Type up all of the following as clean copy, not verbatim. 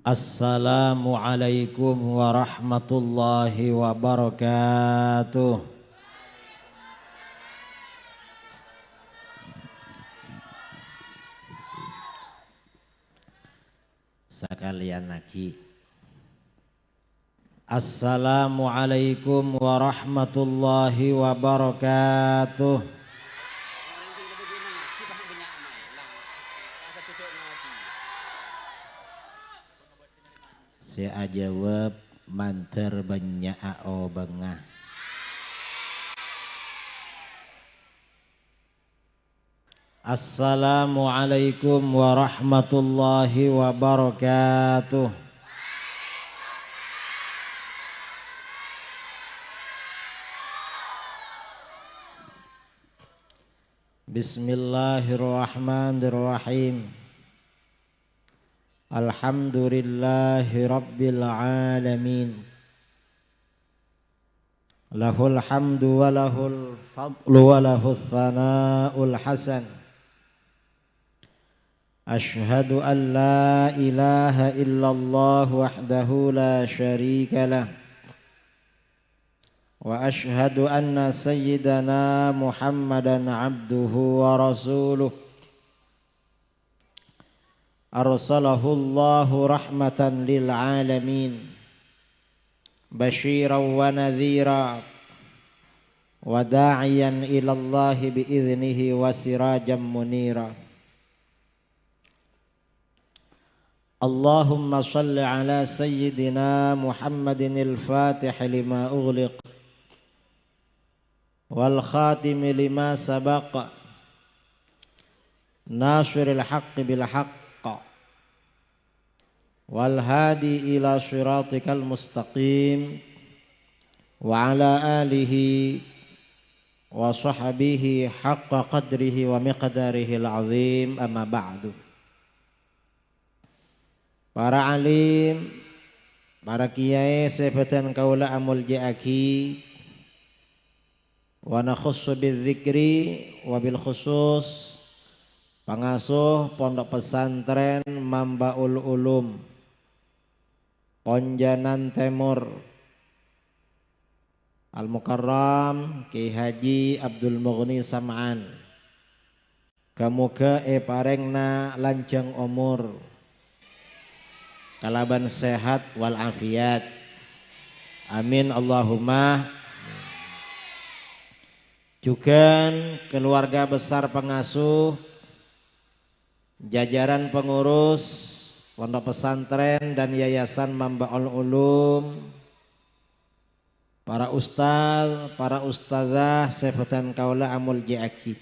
Assalamualaikum warahmatullahi wabarakatuh. Sekalian lagi. Assalamualaikum warahmatullahi wabarakatuh. Saya jawab manter banyak ao bengah. Assalamualaikum warahmatullahi wabarakatuh. Bismillahirrahmanirrahim. Alhamdulillahi rabbil alamin. Lahul hamdu wa lahul fadlu wa lahul thana'ul hasan. Ashhadu an la ilaha illallah wahdahu la syarika lah. Wa ashhadu anna sayyidana Muhammadan abduhu wa rasuluh. Arsalahu Allahu rahmatan lil alamin. Basyiran wa nadhira wa da'iyan ila Allah bi idnihi wa sirajan munira. Allahumma salli ala sayyidina Muhammadin al-fatih lima ughliq wal khatim lima sabaqa nasiril haqqi bil haqq wal hadi ila siratikal mustaqim wa ala alihi wa sahbihi haqqa qadrihi wa miqdarihi al-azim, amma ba'du. Para alim, para kiai sebatan kaula amul ja'aki wa nakhussu bidzikri wa bil khusus pangasuh pondok pesantren Mambaul Ulum Ponjanan Timur Al-Mukarram Ki Haji Abdul Mughni Sam'an. Kamuga parengna lanjang umur, kalaban sehat wal afiat. Amin Allahumma. Juga keluarga besar pengasuh, jajaran pengurus pondok pesantren dan yayasan Mambaul Ulum, para ustaz, para ustazah sebatan kaula amul ja'aki,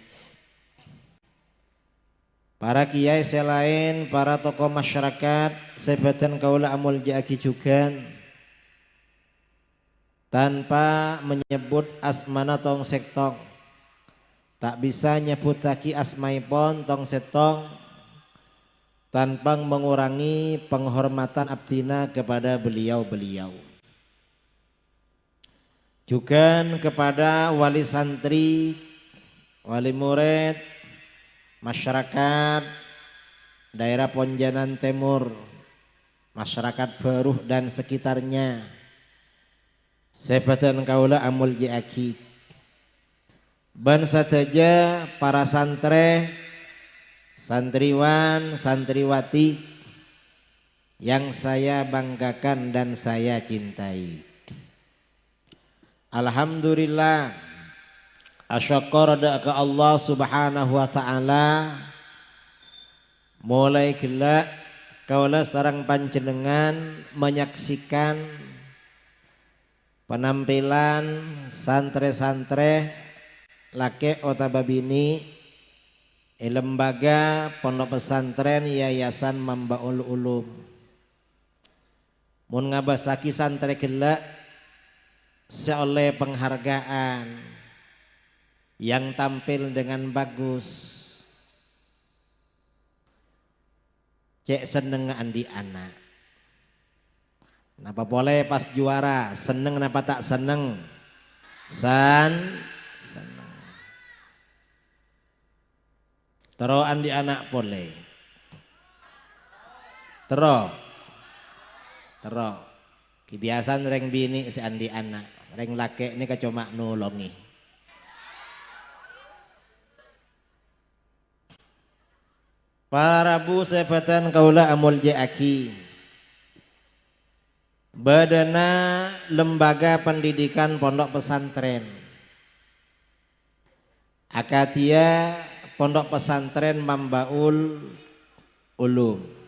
para kiai selain, para tokoh masyarakat sebatan kaula amul ja'aki juga, tanpa menyebut asmana tong sektong, tak bisa nyebut taki asmaipon tong setong tanpa mengurangi penghormatan abdina kepada beliau-beliau. Juga kepada wali santri, wali murid, masyarakat daerah Ponjanan Timur, masyarakat Baruh dan sekitarnya, sebatan kaula amul ja'aki, ban sateja para santre, santriwan, santriwati yang saya banggakan dan saya cintai. Alhamdulillah, asyukur ke Allah subhanahu wa ta'ala, mulai gelak kaula sareng panjenengan menyaksikan penampilan santre-santre laki otababini lembaga pondok pesantren yayasan Mambaul Ulum. Mun ngabasaki santre gelak seoleh penghargaan yang tampil dengan bagus, cek seneng andi anak. Napa boleh pas juara seneng, napa tak seneng? Seneng. Tero andi anak boleh. Tero Terus kebiasaan reng bini si andi anak, reng laki ini cuma nolongi. Para bu sebatan kaula amul aki. Badana lembaga pendidikan pondok pesantren. Akadia pondok pesantren Mambaul Ulum.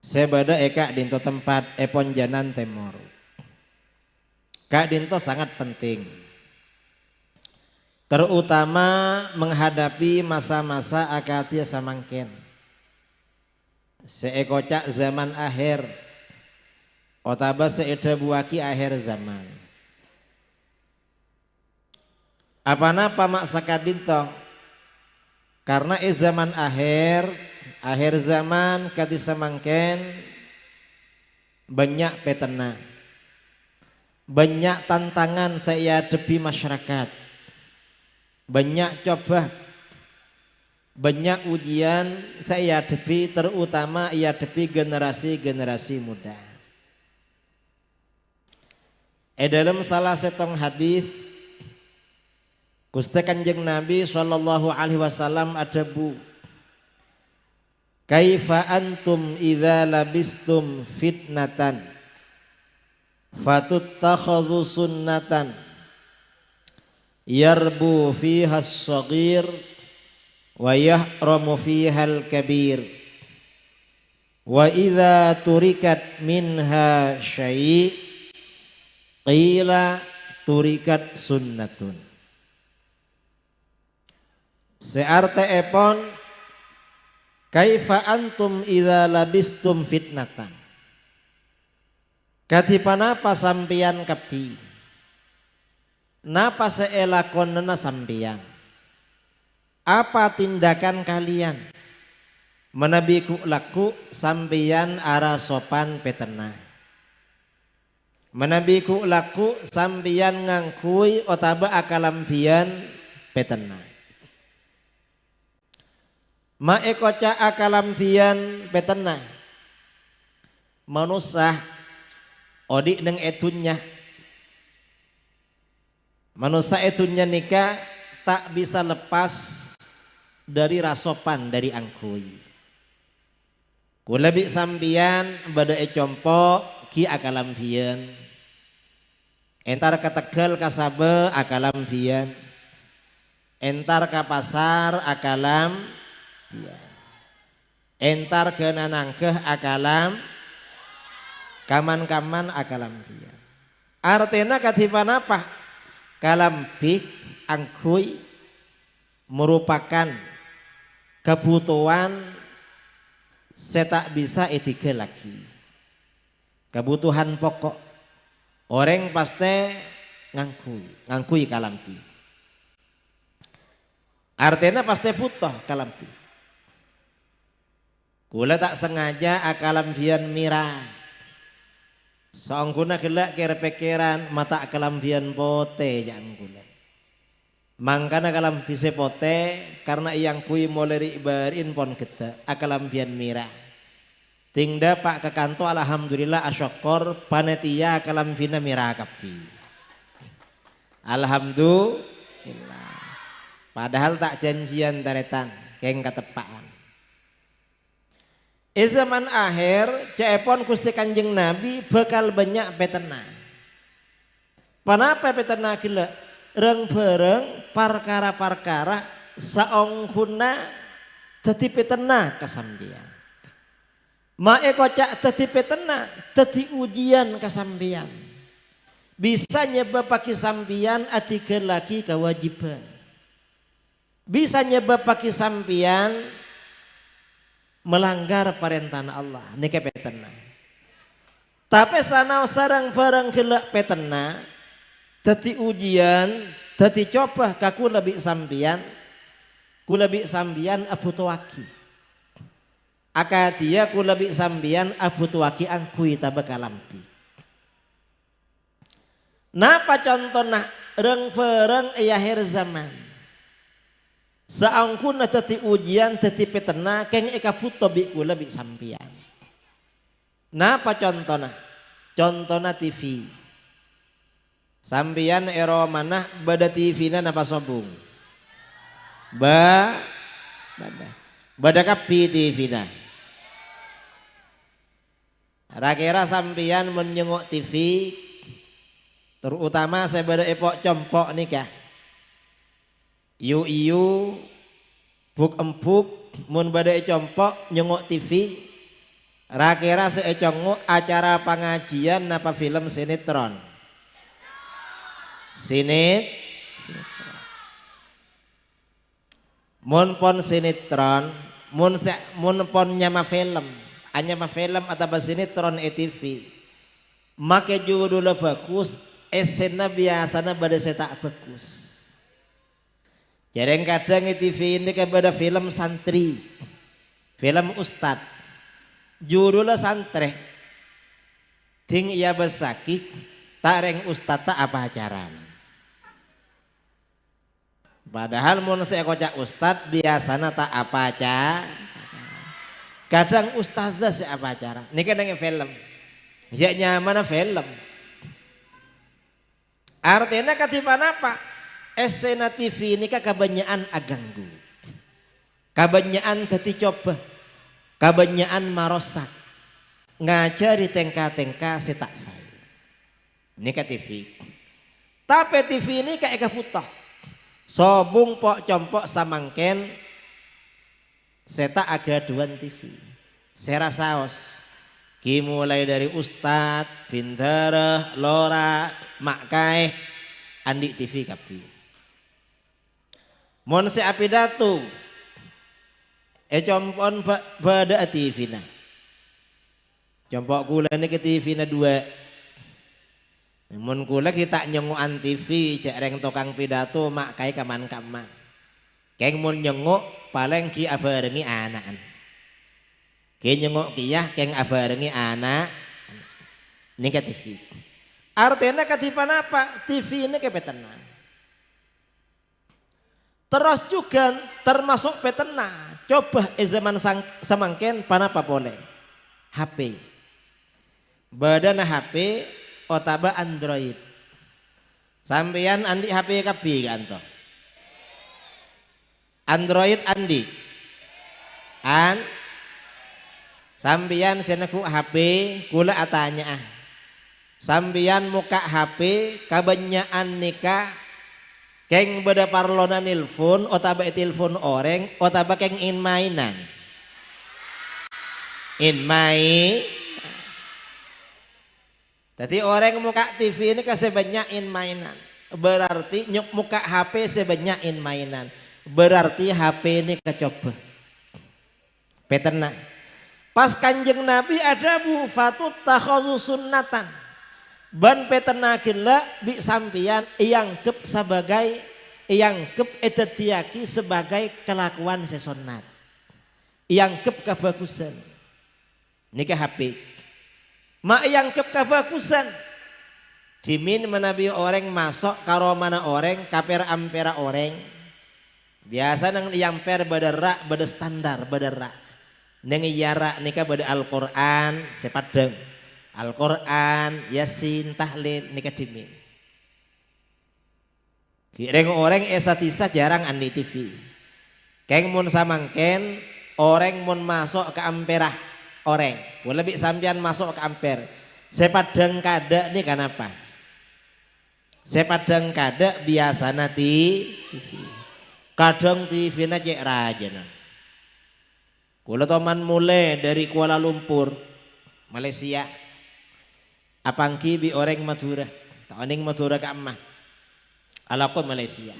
Saya bada eka dinto tempat Eponjanan Timur. Kak dinto sangat penting. Terutama menghadapi masa-masa akatia samangken. Seekocak zaman akhir. Otaba seeda buaki akhir zaman. Apa-apa maksa kadinto. Karena zaman akhir zaman kati samangken banyak petena, banyak tantangan saya hadapi masyarakat, banyak coba, banyak ujian saya hadapi, terutama ia hadapi generasi muda. Dalam salah setong hadis Gusti Kanjeng Nabi sallallahu alaihi wasallam ada bu. Kaifa antum idza labistum fitnatan fatuttakhadhu sunnatan yarbu fiha as-saghir wa yahramu fiha al-kabir wa idza turikat minha syai' qila turikat sunnatun. Searte epon kaifa antum idza labistum fitnatan. Katipanapa sampian kapi. Napa seelakonena sampian. Apa tindakan kalian? Menabiku laku sampian ara sopan petena. Menabiku laku sampian ngangkui otaba akalampian petena. Maekoca akalampian petena manusia odik neng etunya manusia etunya nikah tak bisa lepas dari rasopan dari angkui. Kulabi sampian bada ecompo ki akalampian entar ka Tegal kasabe akalampian entar ka pasar akalam entar ke nanangkeh akalam kaman-kaman akalam dia. Artinya katipan apa? Kalampik angkui merupakan kebutuhan setak bisa etika lagi. Kebutuhan pokok orang pasti ngangkui kalampi. Artinya pasti butuh kalampi. Kula tak sengaja akalambian mira. Soangguna gelak kira pikiran mata akalambian pote jangan kula. Mangkana kalambi sepote karena yang kui moleri barin pon kita akalambian mira. Tingda pak ke kanto alhamdulillah asyokor panitia akalambina mira kapi. Alhamdulillah. Padahal tak janjian taretan keng ketepaan. Zaman akhir cepon Gusti Kanjeng Nabi bakal banyak petena. Panapa petena gila? Reng bareng parkara-parkara saongkuna dadi petena kasambian. Mae kocak dadi petena dadi ujian kasambian. Bisa nyebabake sambian atiga lagi kewajiban. Bisa nyebabake sambian melanggar perintah Allah nike petena. Tapi sanau sarang barang gelak petena dadi ujian dadi coba kaku lebih sambian ku lebih sambian abu tuwaki akadia ku lebih sambian abu tuwaki angkui tabakalampi. Napa contohna reng fereng akhir zaman saangkuna tati ujian tati petena keng eka puto bi kula bi sampian. Napa contohna? Contohna TV. Sampian ero manah bada TV-na napa sobung? Bada kapi TV-na. Kira-kira sampian menyengok TV, terutama saya bada epok compok nikah. Iu buk empuk mun bada compok nyengok TV. Kira-kira saya congok acara pengajian napa film sinetron. Sinetron. Mun pon sinetron, mun pon nyama film. Hanya film atau sinetron TV, make judulnya bagus, esena biasanya pada saya tak bagus. Jarang kadang TV ini kepada film santri, film ustad, judulnya santri, ting ia besaki, tak reng ustad tak apa ajaran. Padahal mun saya kocak ustad biasanya tak apa aja. Kadang ustazah siapa acara, ini kadang film, ya mana film. Artinya katipan apa? Esena TV ini kebanyakan aganggu, kebanyakan tadi coba, kebanyakan marosak, ngajari tengka-tengka setak saya. Ini ke TV. Tapi TV ini kayak keputoh, sobung pok compok samangken. Seta agaduan TV, sera saos, ki mulai dari Ustad, Bintara, Lora, Makai, Andi TV kapi. Mon se apidatu, compon bada TV na, compok gula ni ke TV na dua. Mon gula kita nyongoan TV, jareng tokang pidato, Makai kaman-kaman. Keng mun nyengok paling ki abarengi anaan. Ki nyengok kiyah keng abarengi anak. Ini ke TV. Artinya ketipan apa? TV ini ke petenang. Terus juga termasuk petenang. Coba zaman samangken panapa boleh? HP. Badan HP otaba Android. Sampeyan andi HP kapi kanto. Android andi sambian seneku HP kula atanya sambian muka HP kabanyaan nikah keng beda parlona nilfon otaba telepon oreng otaba keng in mainan jadi orang muka TV ini kasebanyak in mainan berarti nyuk muka HP sebanyak in mainan. Berarti HP ini kecoba petena. Pas kanjeng Nabi ada bu fatut takhadhu sunnatan ban petena gila bi sampian yang kep sebagai yang kep etetiaki sebagai kelakuan sesonat yang kep kebagusan nikah HP mak yang kep kebagusan dimin menabi orang masuk karo mana orang kaper ampera orang. Biasa nang yang per badara bada standar badara nang yara nikah bada Al-Qur'an sepadeng Al-Qur'an Yasin tahlil nikah dimin kireng orang esatisa jarang andi TV keng mun samangken orang mun masuk ke amperah orang lebih sampian masuk ke amper sepadeng kada nih kenapa sepadeng kada biasa nanti TV kadang TV na cek rajana. Kula toman mulai dari Kuala Lumpur, Malaysia. Apangki bi orang Madura, taoning Madura ka amah. Ala ko Malaysia.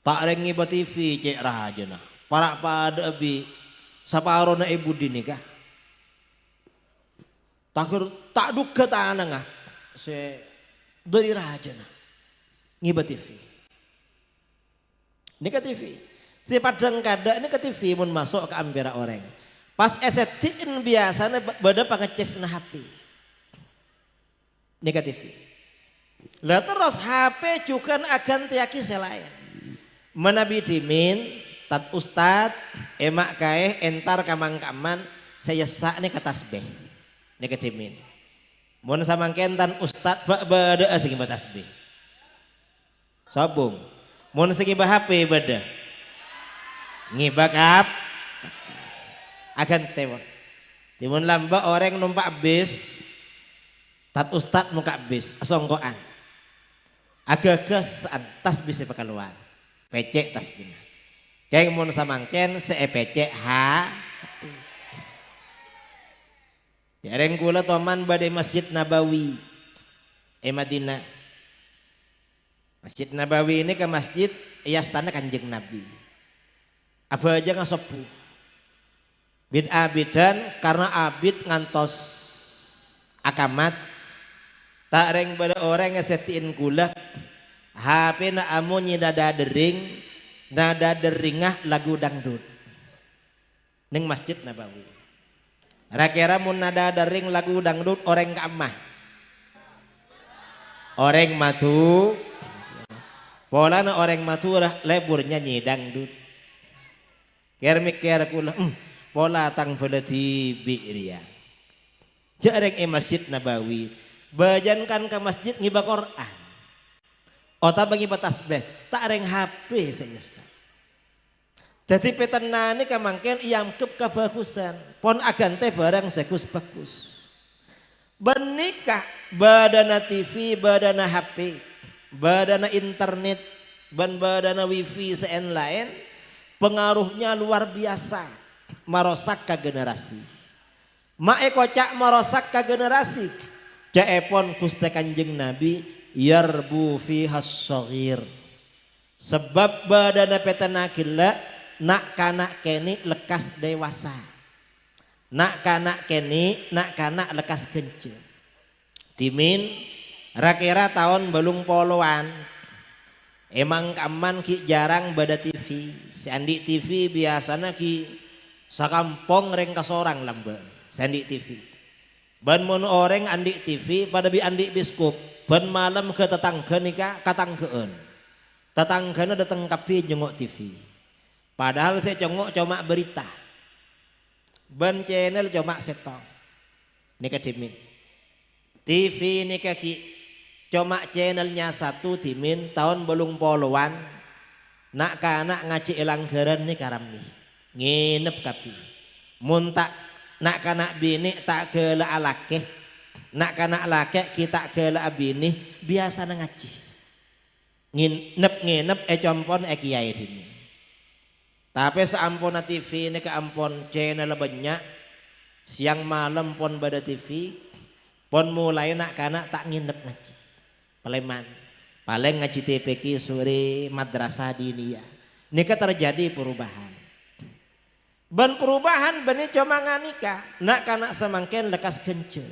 Tak rengi ba TV cek rajana. Para pada bi saparo na ibu dinikah. Tak duga tanang se dari rajana. Ngiba TV. Ini ke TV. Si padang kada ini ke TV mun masuk ke ambera orang. Pas esetin biasanya bada pangeces na HP. Ini ke TV. Lah terus HP juga akan tiaki selain. Menabi dimin, tat ustad, emak kae, entar kamang kaman, saya sak nih ke tasbih. Nika dimin. Mun samangken tan ustad bada sing tasbih. Sabung. Mun sing HP beda. Ngibakap akan tewon. Timun lamba orang numpak bis tat ustad muka bis asongkoan. Agak-agak tasbih keluar. Pecek tasbihna. Kayak mun samangken pecek ha. Yareng kula toman badai Masjid Nabawi Madinah. Masjid Nabawi ini ke masjid istana Kanjeng Nabi. Apa aja ngasepuh. Bid-abidan karena abid ngantos akamat tak reng pada orang ngesetiin gula HP na amunyi nada deringah lagu dangdut ning Masjid Nabawi. Rakira mun nada dering lagu dangdut orang kamah orang matu pola na orang matu lebur nyanyi dangdut mikir kula pola tang belati bi'riya jareng Masjid Nabawi bajankan ke masjid ngibah Quran ota bagi tasbih tak reng HP selesai. Jadi petenane kamangken iyam kebagusan pon agante barang bagus. Benikah badana TV, badana HP, badana internet, badana wifi sen lain pengaruhnya luar biasa marosak ke generasi. Mae kocak marosak ke generasi. Jaepon Gusti Kanjeng Nabi yarbu fiha shaghir. Sebab badana petana gila nak kanak keni lekas dewasa. Nak kanak keni nak kanak lekas kencur. Dimin rakira tahun belum poloan. Emang kaman ki jarang bada TV. Si Andi TV biasanya ki sakampong reng kasorang lamba. Si Andi TV. Ban mun orang Andi TV pada bi Andi biskup. Ban malam ke tetangga nika katangkeun. Tetanggana datang kapi jengok TV. Padahal saya cuma berita. Ban channel cuma setong. Nika dimin. TV nika ki cuma channelnya satu dimin tahun belum poluan. Nak kanak ngaji elanggaran nih karam nih. Nginep kapi. Muntak nak kanak bini tak gela alake. Nak kanak lake kita gela bini biasa ngaji. Nginep compon kiai ini. Tapi seampun TV ini keampun channel banyak siang malam pon pada TV pon mulai nak kanak tak nginep ngaji. Paleman paling ngaji TPQ sore madrasah diniyah. Nika terjadi perubahan. Ben perubahan bani cuma nganika nak kanak samangken lekas kencur.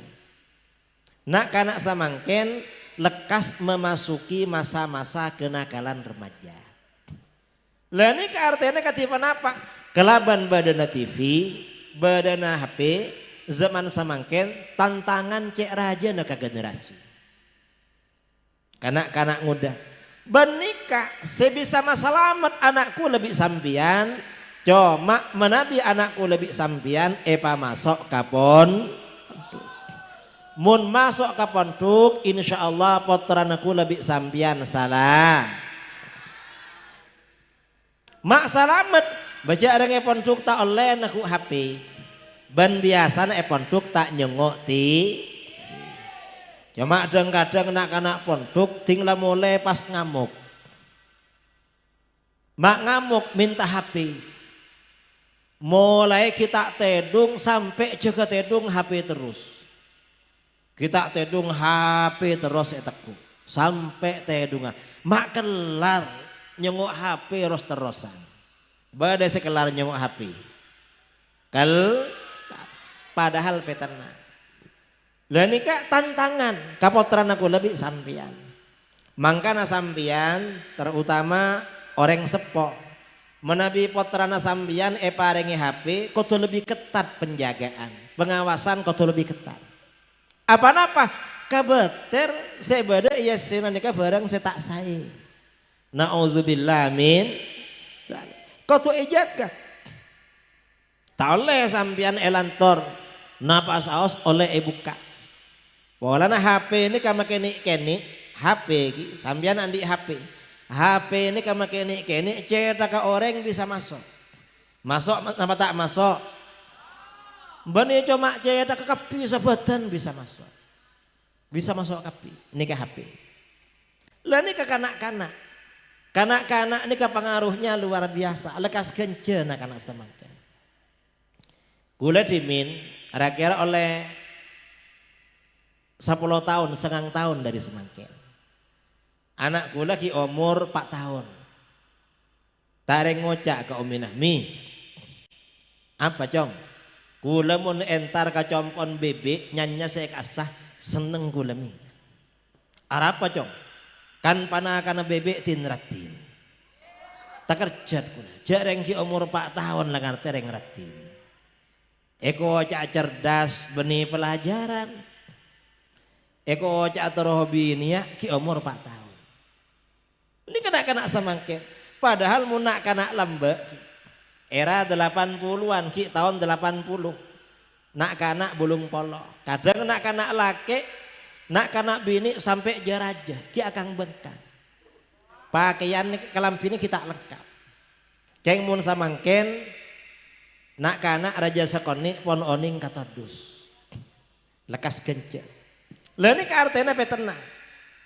Nak kanak samangken lekas memasuki masa-masa kenakalan remaja. Lah ini artinya katipan apa? Kelaban badana TV, badana HP, zaman samangken tantangan cek raja nak generasi. Kanak-kanak muda. Benika sebisa masalamat anakku lebih sampian, cuma menabi anakku lebih sampian epa masuk kapon. Mun masuk ke pondok insyaallah potranaku lebih sampian salah. Mak salamet baca orang pondok tak oleh naku HP. Ban biasana pondok tak nyengok ti. Cuma kadang-kadang anak-anak pondok tinggal mulai pas ngamuk. Mak ngamuk minta HP. Mulai kita tedung sampai juga tedung HP terus. Kita tedung HP terus eteku sampai tedungan. Mak kelar nyengok HP terus-terusan. Badai sekelar nyengok HP. Padahal peternak. Lah nika tantangan kapotran aku lebih sampian. Mangkana sampian terutama orang sepo. Menabi potrana sampian parengi HP kudu lebih ketat penjagaan. Pengawasan kudu lebih ketat. Apa-apa kabeter saya bada iya sena nika barang saya tak sae. Nauzubillah min. Kudu ijaga. Tak oleh sampian elantor Napa saos oleh buka. Walana HP ini kama keni HP ki sambian andi HP. HP ini kama keni cetak ke orang bisa masuk. Masuk apa tak masuk? Bani cuma cetak ke kapi sabetan bisa masuk. Bisa masuk kapi. Ini ke HP. Lah ini ke kanak-kanak. Kanak-kanak ini ke pengaruhnya luar biasa. Lekas kencen anak-anak semangkin. Gula dimin kira-kira oleh 10 tahun, setengah tahun dari semangkin. Anak gula ki umur 4 tahun. Tareng ngocak ke ominah, mi. Apa cong? Gula mun entar ke compon bebek, nyanya saya kasah, seneng gula mi. Apa cong? Kan panah kana bebek tinratin. Tak kerja gula. Jareng ki umur 4 tahun lah ngerti reng ratin. Eko cak cerdas benih pelajaran. Eko cak hobi ini ya ki umur 4 tahun. Ini kena semangkin. Padahal munak kena lembek. Era 80-an ki tahun 80. Nak kanak bulung polo. Kadang nak kanak laki, nak kanak bini sampai jaraja ki akang bengkak. Pakaian kelampini kita lengkap. Ceng mun samangkin nak kanak raja sekoni pon oning katodus. Lekas kencet. Lah ini artinya petena.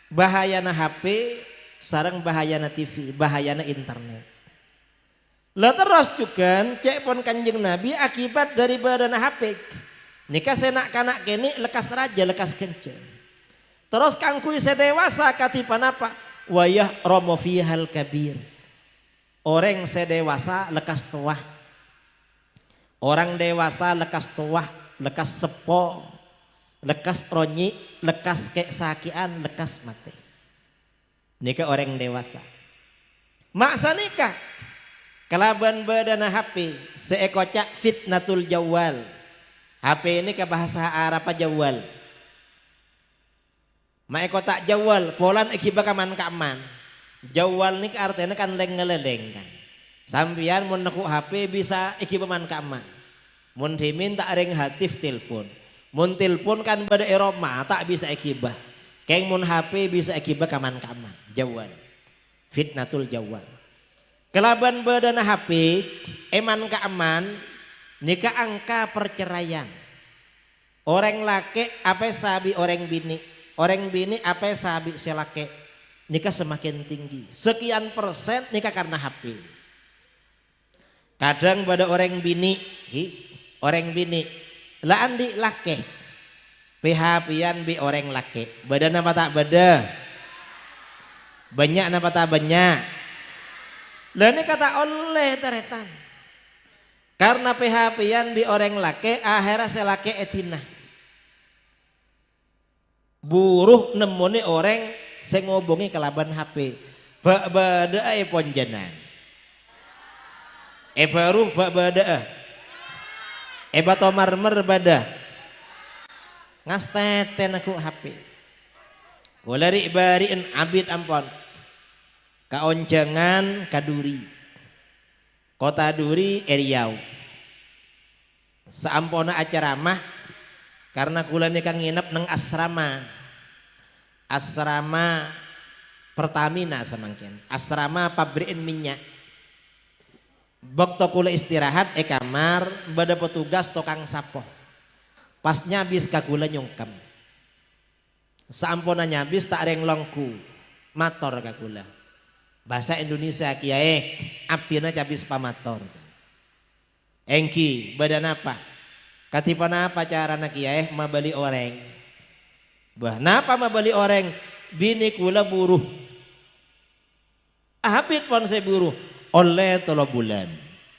Bahayana HP sareng bahayana TV, bahayana internet. Lah terus juga cek pon Kanjeng Nabi akibat dari badan HP. Nika senak kanak kene lekas raja lekas kencet. Terus kangkui sedewasa katipan apa? Wayah romo fihal kabir. Orang sedewasa lekas tua. Orang dewasa lekas tua, lekas sepo, lekas ronyi, lekas kesakian, lekas mati. Nika orang dewasa. Maksa nikah. Kelaban badana HP, seekocak fitnatul jawal. HP ini ke bahasa Arab jawal. Maekotak jawal, polan ikiba kaman. Jawal ini artinya kan leng-ngeleleng kan. Sampian mun neku HP bisa ikiba man kaman. Mun diminta ring hatif telepon. Mun telepon kan pada Eropa tak bisa ikiba. Keng mun HP bisa ikiba kaman-kaman. Jawal. Fitnatul jawal. Kelaban badana HP eman keaman nika angka perceraian. Orang laki apa sabi orang bini. Orang bini apa sabi si laki. Nika semakin tinggi. Sekian persen nika karena HP. Kadang pada orang bini, lah andi laki, PHP-an bi orang laki, badan apa tak beda, banyak apa tak banyak, lah ini kata oleh teretan, karena PHP-an bi orang laki, akhirnya saya laki etina, buruh nemoni orang saya ngobongi kelaban HP, bada ponjenan. Baru bada bato marmer bada ngasteten aku HP golari bariin abid ampon kaoncengan kaduri kota Duri Riau saampona acara mah karena kula kang nginep neng asrama Pertamina samangkin asrama pabrikin minyak. Waktu kula istirahat kamar bada petugas tokang sapoh. Pas nyabis kagula nyungkem. Saampuna nyabis tak reng longku. Mator kagula. Bahasa Indonesia kiai abdina cabis pamator. Engki badan apa? Katipan apa carana kiai mabali oreng. Bah napa mabali oreng? Bini kula buruh. Habis pon saya buruh. Oleh 3 bulan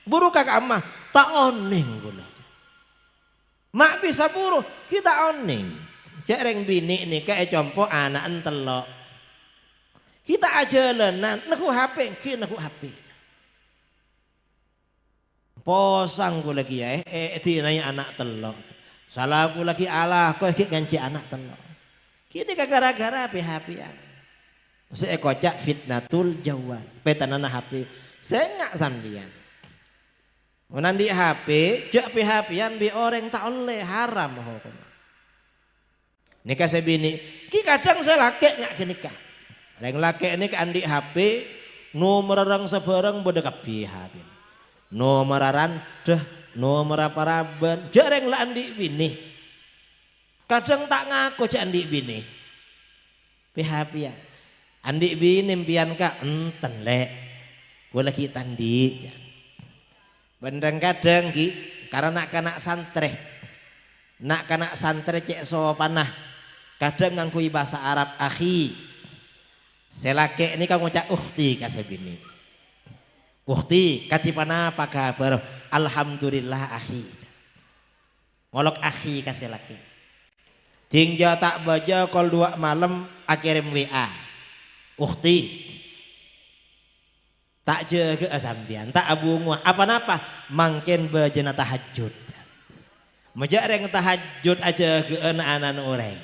buru kakak amah tak oning gula mak bisa buru kita oning cereng bini nih kayak compo anak entelok kita aja lenan neku HP kita neku HP posang gula kia tinanya anak telok salah gula ki Allah kau ganci anak telok kini gara-gara HP-an seekocak fitnatul jawal petanana HP saya nggak sambian Menandi HP, jak HP-an bi orang tak oleh haram hukum. Nikah sebini, ki kadang saya laki nggak nikah. Yang laki ini andi HP, nomor orang sebarang bodoh kapi HP. Nomor randah, nomor paraban, jarang lah andi bini. Kadang tak ngaku cak andi bini. PHP ya, andi bini impian kak enten lek, gue lagi tandi. Bendeng kadang ki, karena nak santre, nak kanak santre cek so panah, kadang ngangkui bahasa Arab akhi, selake ini kamu cak ukhti kasih bini, ukhti kati panah apa kabar, alhamdulillah akhi, ngolok akhi kasih laki, tinggal tak baca kol 2 malam akirim WA, ukhti. Tak jaga sampian, tak abungu apa-apa, mangken bejana tahajud. Majareng tahajud aja ke anak-anak orang.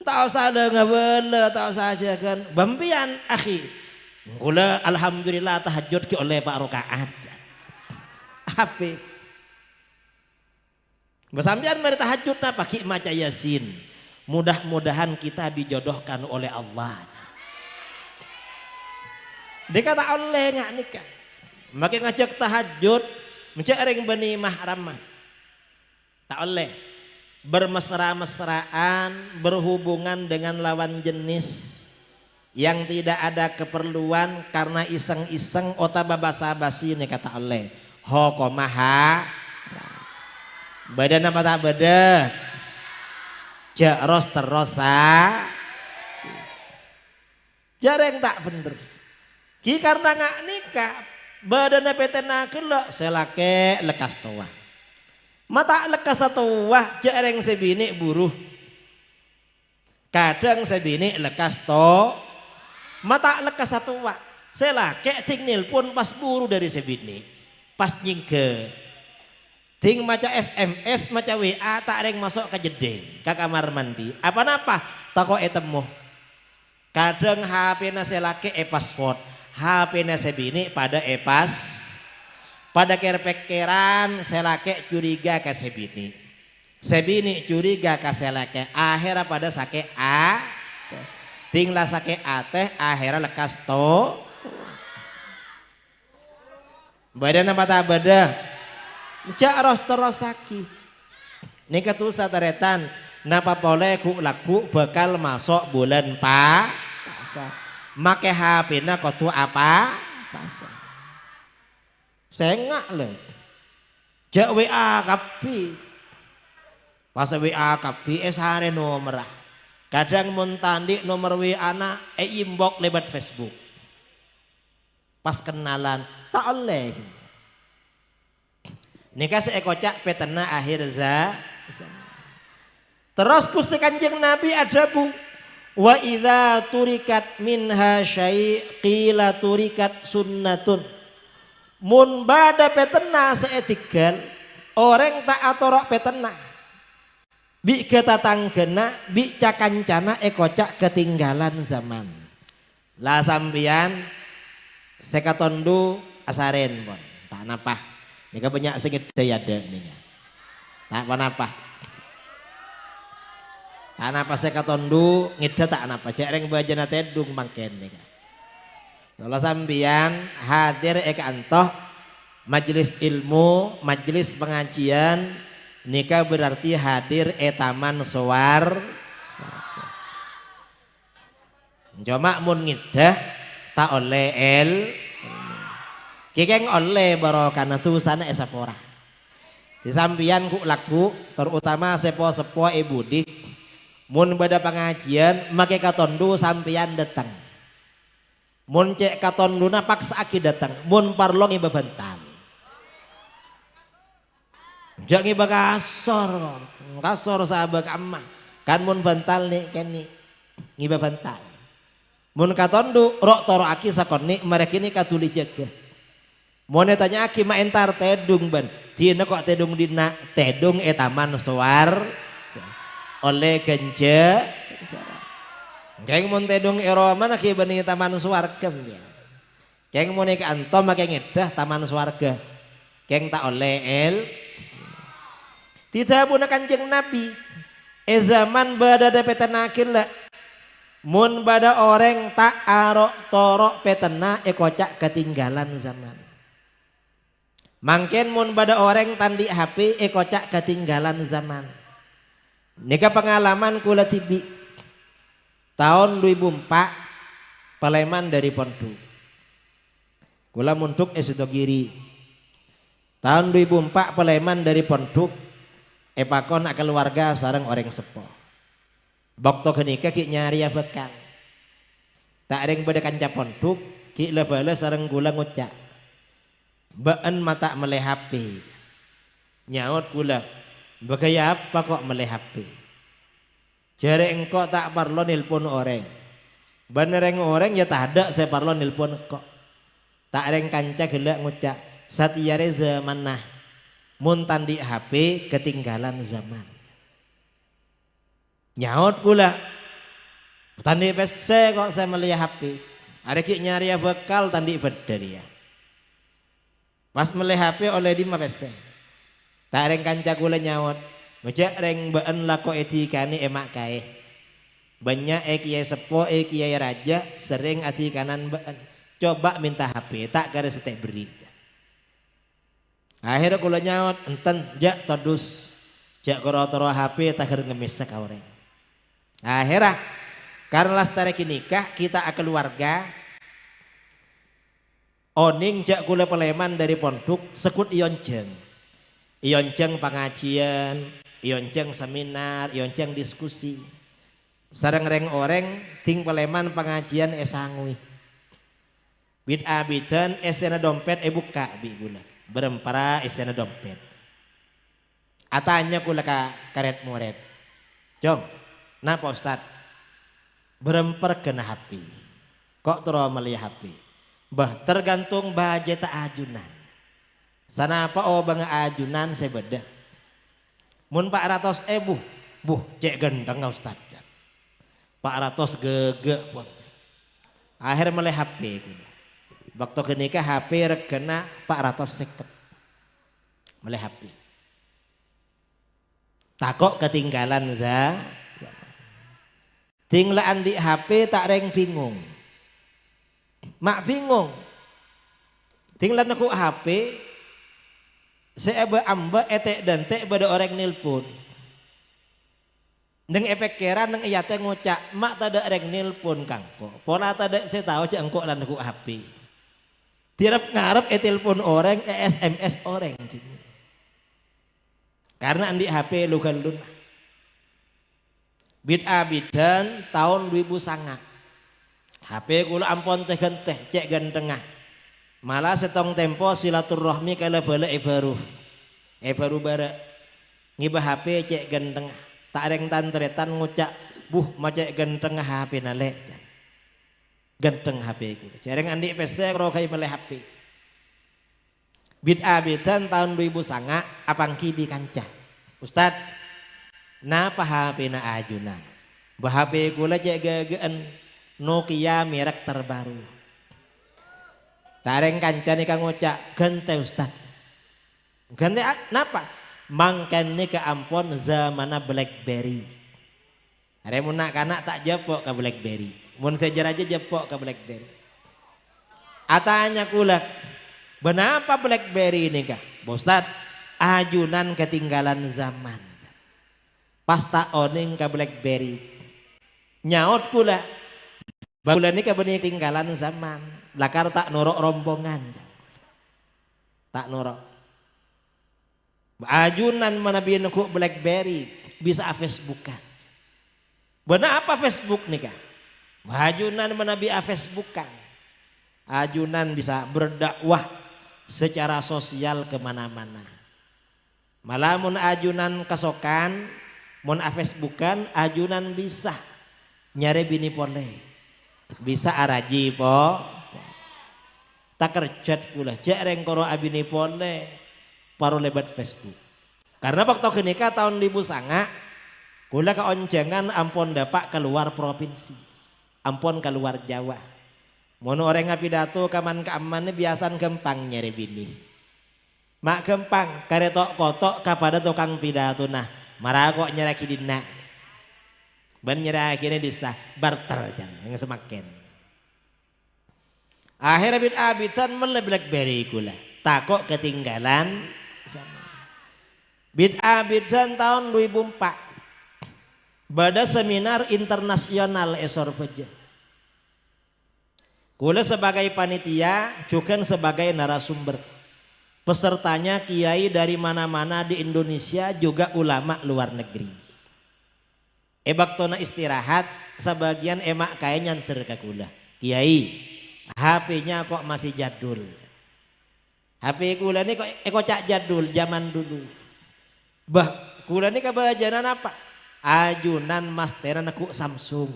Tak usah ada ngabela, tak usah aja kan. Bampian akhi, gula alhamdulillah tahajud ke oleh Pak Rokaat. Api. Bersampian mari tahajud napa ki maca Yasin. Mudah-mudahan kita dijodohkan oleh Allah. Dia kata oleh nggak nikah, makin ngajak tahajud, mencari bani mahramah, tak oleh bermesra-mesraan, berhubungan dengan lawan jenis yang tidak ada keperluan karena iseng-iseng otaba basa-basi ini kata oleh, hokomaha, badan apa tak beda, jaros terosa, jarang tak bener. Ki karena nggak nikah, badannya petena kelok, selake lekas tua. Mata lekas tua, jarang sebini buruh. Kadang sebini lekas to, mata lekas tua. Selake tinggal pun pas buru dari sebini, pas nyingke. Ting maca SMS, maca WA, tak reng masuk ke jeding, ke kamar mandi. Apa-apa, tako etemu. Kadang HP na selake password. HP na sebini pada epas pada kerpekeran selake curiga ke sebini curiga ke selake akhirnya pada sake a tinglah sake a teh akhirnya lekas to badan apa tak beda cak ros terosaki ini ketusa teretan napa boleh ku laku bakal masuk bulan puasa. Make HP na kotu apa? Pasal. Saya nggak loh. Jak WA kapi. Pas WA kapi sehari nomor. Kadang muntandi nomor WA na inbox lewat Facebook. Pas kenalan tak oleh. Nikah seekocak petena akhir za. Terus Gusti Kanjeng Nabi ada bu. Wa idza turikat minha syai' qila turikat sunnatun. Mun bada petena seetikan orang tak atorok petena. Bi ketatanggena bi cakancana ekocak ketinggalan zaman. Lah sambian sekatondu asaren pon. Tak napa. Nika banyak sing dayada nika. Tak napa. Tanapa saya katondu ngida tak napa cereng bajana tedung mangken nika. Kalau sambian hadir eka antoh majelis ilmu, majelis pengajian nika berarti hadir taman sowar. Cuma mun ngidah tak oleh kikeng oleh barokana tulisana esapora. Di sambian ku laku terutama sepo-sepo ibu dik. Mun bada pengajian make katondu sampeyan datang. Mun cek katonduna paksa aki datang. Mun parlong iba bentan. Jak iba kasor. Kasor sahabat amma. Kan mun bental nih kan nih ngiba bental. Mun katondu rok toro aki sakon nih mereka ini katuli jaga. Mun tanya aki ma entar tedung ban. Tina kok tedung dina tedung taman suar. Oleh genje keng mun tedung Eroman ki bani taman swarga ya. Keng mun ke antom make ngedah taman swarga. keng tak oleh tidak pun Kanjeng Nabi zaman bada petenakin lah mun bada orang tak arok torok petena kocak ketinggalan zaman mangken mun bada orang tandi HP kocak ketinggalan zaman nika pengalaman kula tibi tahun 2004 Paleman dari Pondok kula muntuk Sidogiri tahun 2004 Paleman dari Pondok epakon keluarga sareng orang sepo bokto kenika ki nyari bekal tak ring beda kanca Pondok ki lebala sareng gula ngucak baan mata meleh HP nyaut gula bagaya apa kok meleh HP jare engkau tak parlo nilpon orang benereng orang ya tak ada saya parlo nilpon kok tak ring kanca gelak ngucak satiyare zaman nah mun tandi HP ketinggalan zaman nyaut pula tandi PC kok saya melihat HP ada ki nyari bekal tandi beda pas melihat HP oleh di PC tak reng kanca kula nyaut ngejak reng baan lako etikani emak kae banyak kiai sepo kiai raja sering ati kanan baan coba minta HP tak kada setek beri akhirnya kula nyaut enten jak todus jak korotoro HP tak ngemisek orang akhirnya karena lastare nikah kita keluarga oning jak kula Paleman dari Pondok sekut ionjeng pengajian ionjeng seminar ionjeng diskusi sareng reng orang ting Paleman pengajian esangui bid'ah bidan esena dompet buka bi gula berempara istana dompet atanya kula karet murid jom napa Ustad beremper kena HP kok terus melihat HP bah tergantung baje tak ajunan sana apa bang ajunan saya beda mun 400 buh cek gendeng Ustad Pak Ratos gege akhir melihat HP waktu kenika HP regena 450 melihat HP takok ketinggalan tinggalan di HP tak reng bingung mak bingung tinggalan aku HP saya amba etek dan tek pada orang nilpun neng efek kera neng iya teh ngucak mak tada reng nilpun kangko pola tada saya tahu cek engkau lan aku HP tiap ngarep telepon orang SMS orang karena andi HP lugan lun bid'ah bidan tahun 2009 HP kula ampun teh genteh cek gantengah malah setong tempo silaturahmi kala bala baru bara ngibah HP cek gantengah tak reng tantretan ngucak buh macek gantengah HP nalek ganteng HP ku jareng andi PC ro kay mele HP bid'ah bidan tahun 2009 apang kibi kanca Ustad napa HP na ajunan bah HP kula cek gageen Nokia merek terbaru tareng kanca nih kang ngucak gante Ustad gante napa mangken nih ke ampon zamana BlackBerry are mun nak kanak tak jepok ke BlackBerry mun sejar aja jepok ke BlackBerry atanya kula benapa BlackBerry ini kah Ustad ajunan ketinggalan zaman pas tak oning ke BlackBerry nyaut pula kula ini ketinggalan zaman lakar tak norok rombongan tak norok ajunan manabian ku BlackBerry bisa Facebookan benar apa Facebook nih kah ajunan manabi Facebookan ajunan bisa berdakwah secara sosial kemana-mana malah mun ajunan kesokan mun Facebookan ajunan bisa nyari bini pole bisa araji po tak kerjat pula cek rengkoro abini pole paru lebat Facebook karena waktu kenika tahun 2009 kula keonjengan ampun dapat keluar provinsi ampun keluar Jawa mono orang ngapidato kaman keamannya biasan gampang nyari bini mak gempang karetok kotok kepada tukang pidato nah marah kok nyeraki dina ban nyeraki ini disah barter jan yang semakin akhirnya bin abitan melebelak beri kula takok ketinggalan bin abitan tahun 2004 pada seminar internasional esor peja kula sebagai panitia juga sebagai narasumber pesertanya kiai dari mana-mana di Indonesia juga ulama luar negeri. Baktona istirahat sebagian emak kayak nyanter ke kula. Kiai, HP-nya kok masih jadul. HP kula ini kok cak jadul zaman dulu. Bah, kula ini kebahagiaan apa? Ajunan masteran aku Samsung.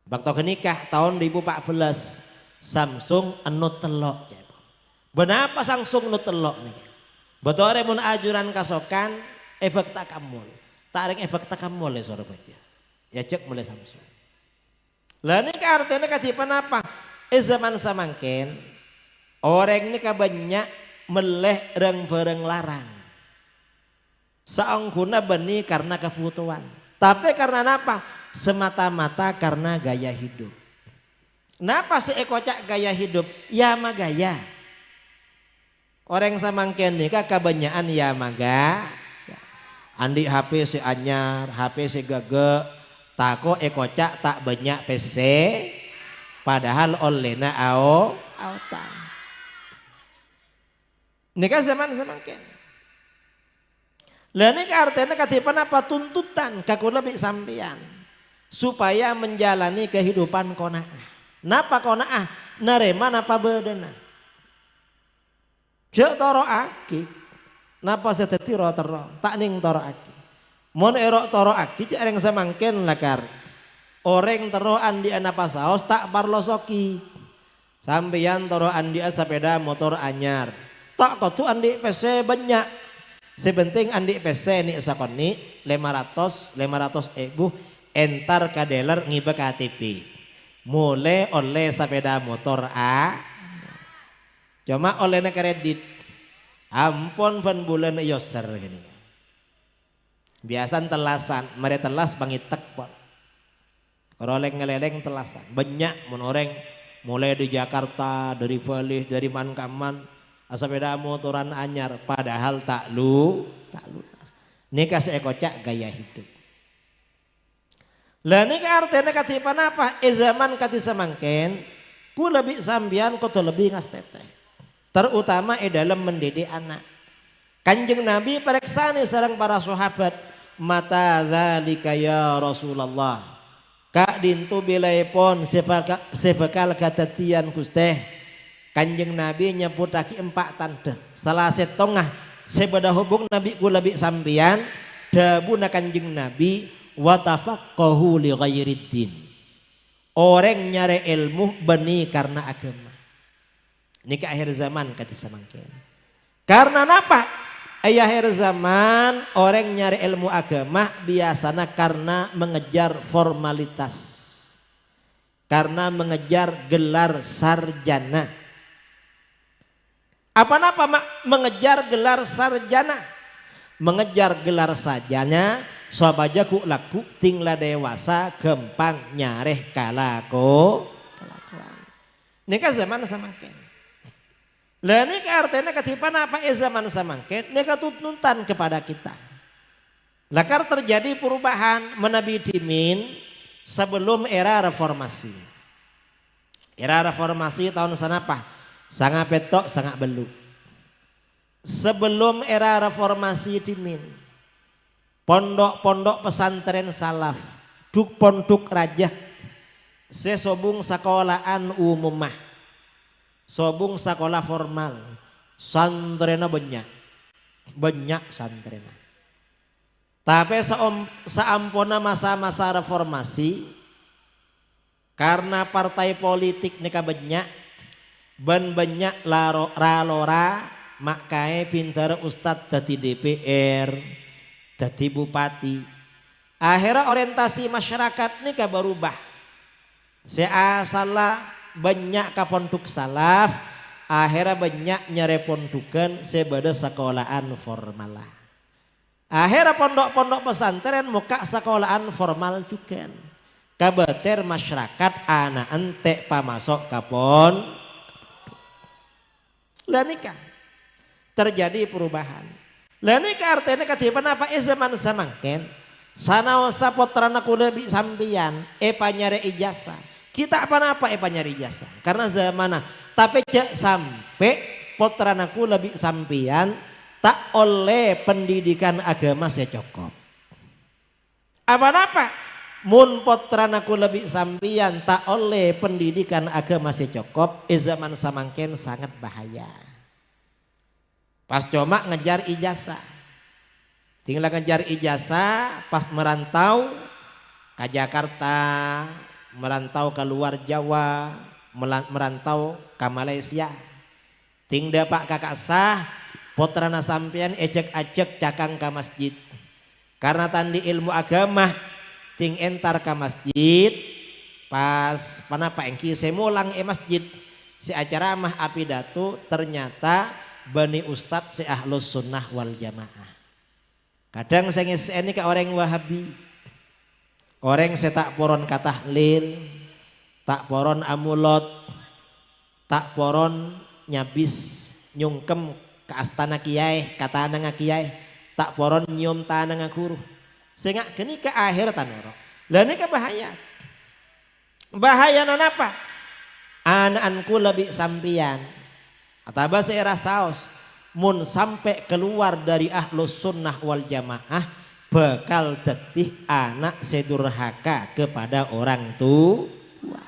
Bakto nikah tahun 2014 Samsung anu telok. Benapa Samsung nu telok nih? Betore mun ajuran kasokan efek takamul. Tarik efek takamul ya sore baca. Ya cek mulai Samsung. Lah ini artinya katipan apa? Zaman samangken orang ini banyak meleh reng-bereng larang. Saangguna beni karena kebutuhan. Tapi karena apa? Semata-mata karena gaya hidup. Napa si ekocak gaya hidup? Ya mah gaya. Orang samangken nikah kebanyakan ya maga andi HP si anyar HP si gage tako ekocak tak banyak PC padahal olehna autan nikah zaman samangken lah nikah artinya katipan apa tuntutan kaku lebih sampean supaya menjalani kehidupan konaah napa konaah narema napa bedena cek toro aki, napa seteti ro tero, tak ning toro aki. Mon erok toro aki cek yang semangken lakar. Orang tero andi anapa saos tak parlosoki. Sampeyan toro andi sepeda motor anyar. Tak kau tu andi PC banyak. Sebenting andi PC ni sakoni 500 ribu entar ka dealer ngibe KTP. Mulai oleh sepeda motor cuma olehnya kredit ampun pen bulan yoser gini biasan telasan mereka telas bangitek pon koroleng ngeleleng telasan banyak menoreng mulai di Jakarta dari Bali dari Mankaman sepeda motoran anyar padahal tak lunas nikah seekocak gaya hidup lah nikah artinya katipan apa zaman kati semangken ku lebih sambian kau lebih ngas teteh terutama dalam mendidik anak. Kanjeng Nabi pereksani sareng para sahabat mata zalika ya Rasulullah. Kak dintu bilaipon sebekal katatian Gusti. Kanjeng Nabi nyebutaki 4 tanda. Salah setengah sebeda hubung Nabi ku lebih sampean dabuna Kanjeng Nabi wa tafaqahu li ghairiddin. Orang nyari ilmu beni karena agama. Ini ke akhir zaman kata samangken. Karena apa? Akhir zaman orang nyari ilmu agama biasanya karena mengejar formalitas. Karena mengejar gelar sarjana. Apa-apa mengejar gelar sarjana? Mengejar gelar sarjana sabaja ku laku tinglah dewasa gempang nyareh kalakuan. Ini kan zaman samangken. Lah ini artinya ketipan apa zaman samangken ini tuntutan kepada kita. Lakar terjadi perubahan menabi dimin sebelum era reformasi. Era reformasi tahun sanapa? Sangat petok, sangat beluk. Sebelum era reformasi dimin pondok-pondok pesantren salaf duk pondok raja sesobung sekolahan umumah sobung sekolah formal santrena banyak santrena tapi saampona masa-masa reformasi karena partai politik nika banyak banyak ralora makai pintar ustad dadi DPR dadi bupati akhirnya orientasi masyarakat nika berubah seasalah banyak kaponduk salaf akhirnya banyak nyarepondukan sebada sekolahan formal lah. Akhirnya pondok-pondok pesantren muka sekolahan formal juga. Kabater masyarakat anak ente pamasok kapon. Lah nikah terjadi perubahan. Lah nikah artinya katipan apa zaman samangken. Sanaosa potrana kula bi sampian panyare ijazah. Kita apa nyari ijazah. Karena zamana tapi cek sampai potrana kula bi sampian tak oleh pendidikan agama secokop. Apa? Mun potranaku lebih sampian tak oleh pendidikan agama secokop, zaman samangken sangat bahaya. Pas cuma ngejar ijazah, tinggal ngejar ijazah pas merantau ke Jakarta, merantau ke luar Jawa, merantau ke Malaysia. Tinggal pak kakak sah, potrana sampian ejek-ajek cakang ke masjid. Karena tandi ilmu agama, ting entar ke masjid pas panapa engki semulang masjid si acara mah apidatu ternyata bani ustad si ahlus sunnah wal jamaah. Kadang saya ngeseni ke orang wahabi, orang saya tak poron katahlil, tak poron amulot, tak poron nyabis nyungkem ke astana kiai kata nanga kiai, tak poron nyium tanah ngakuru. Sehingga kini ke akhir tanoro. Lah ini ke bahaya. Bahaya non apa? Anak-anku lebih sampian. Atau saya rasaos. Mun sampai keluar dari ahlus sunnah wal jamaah. Bakal tetih anak sedurhaka kepada orang tua.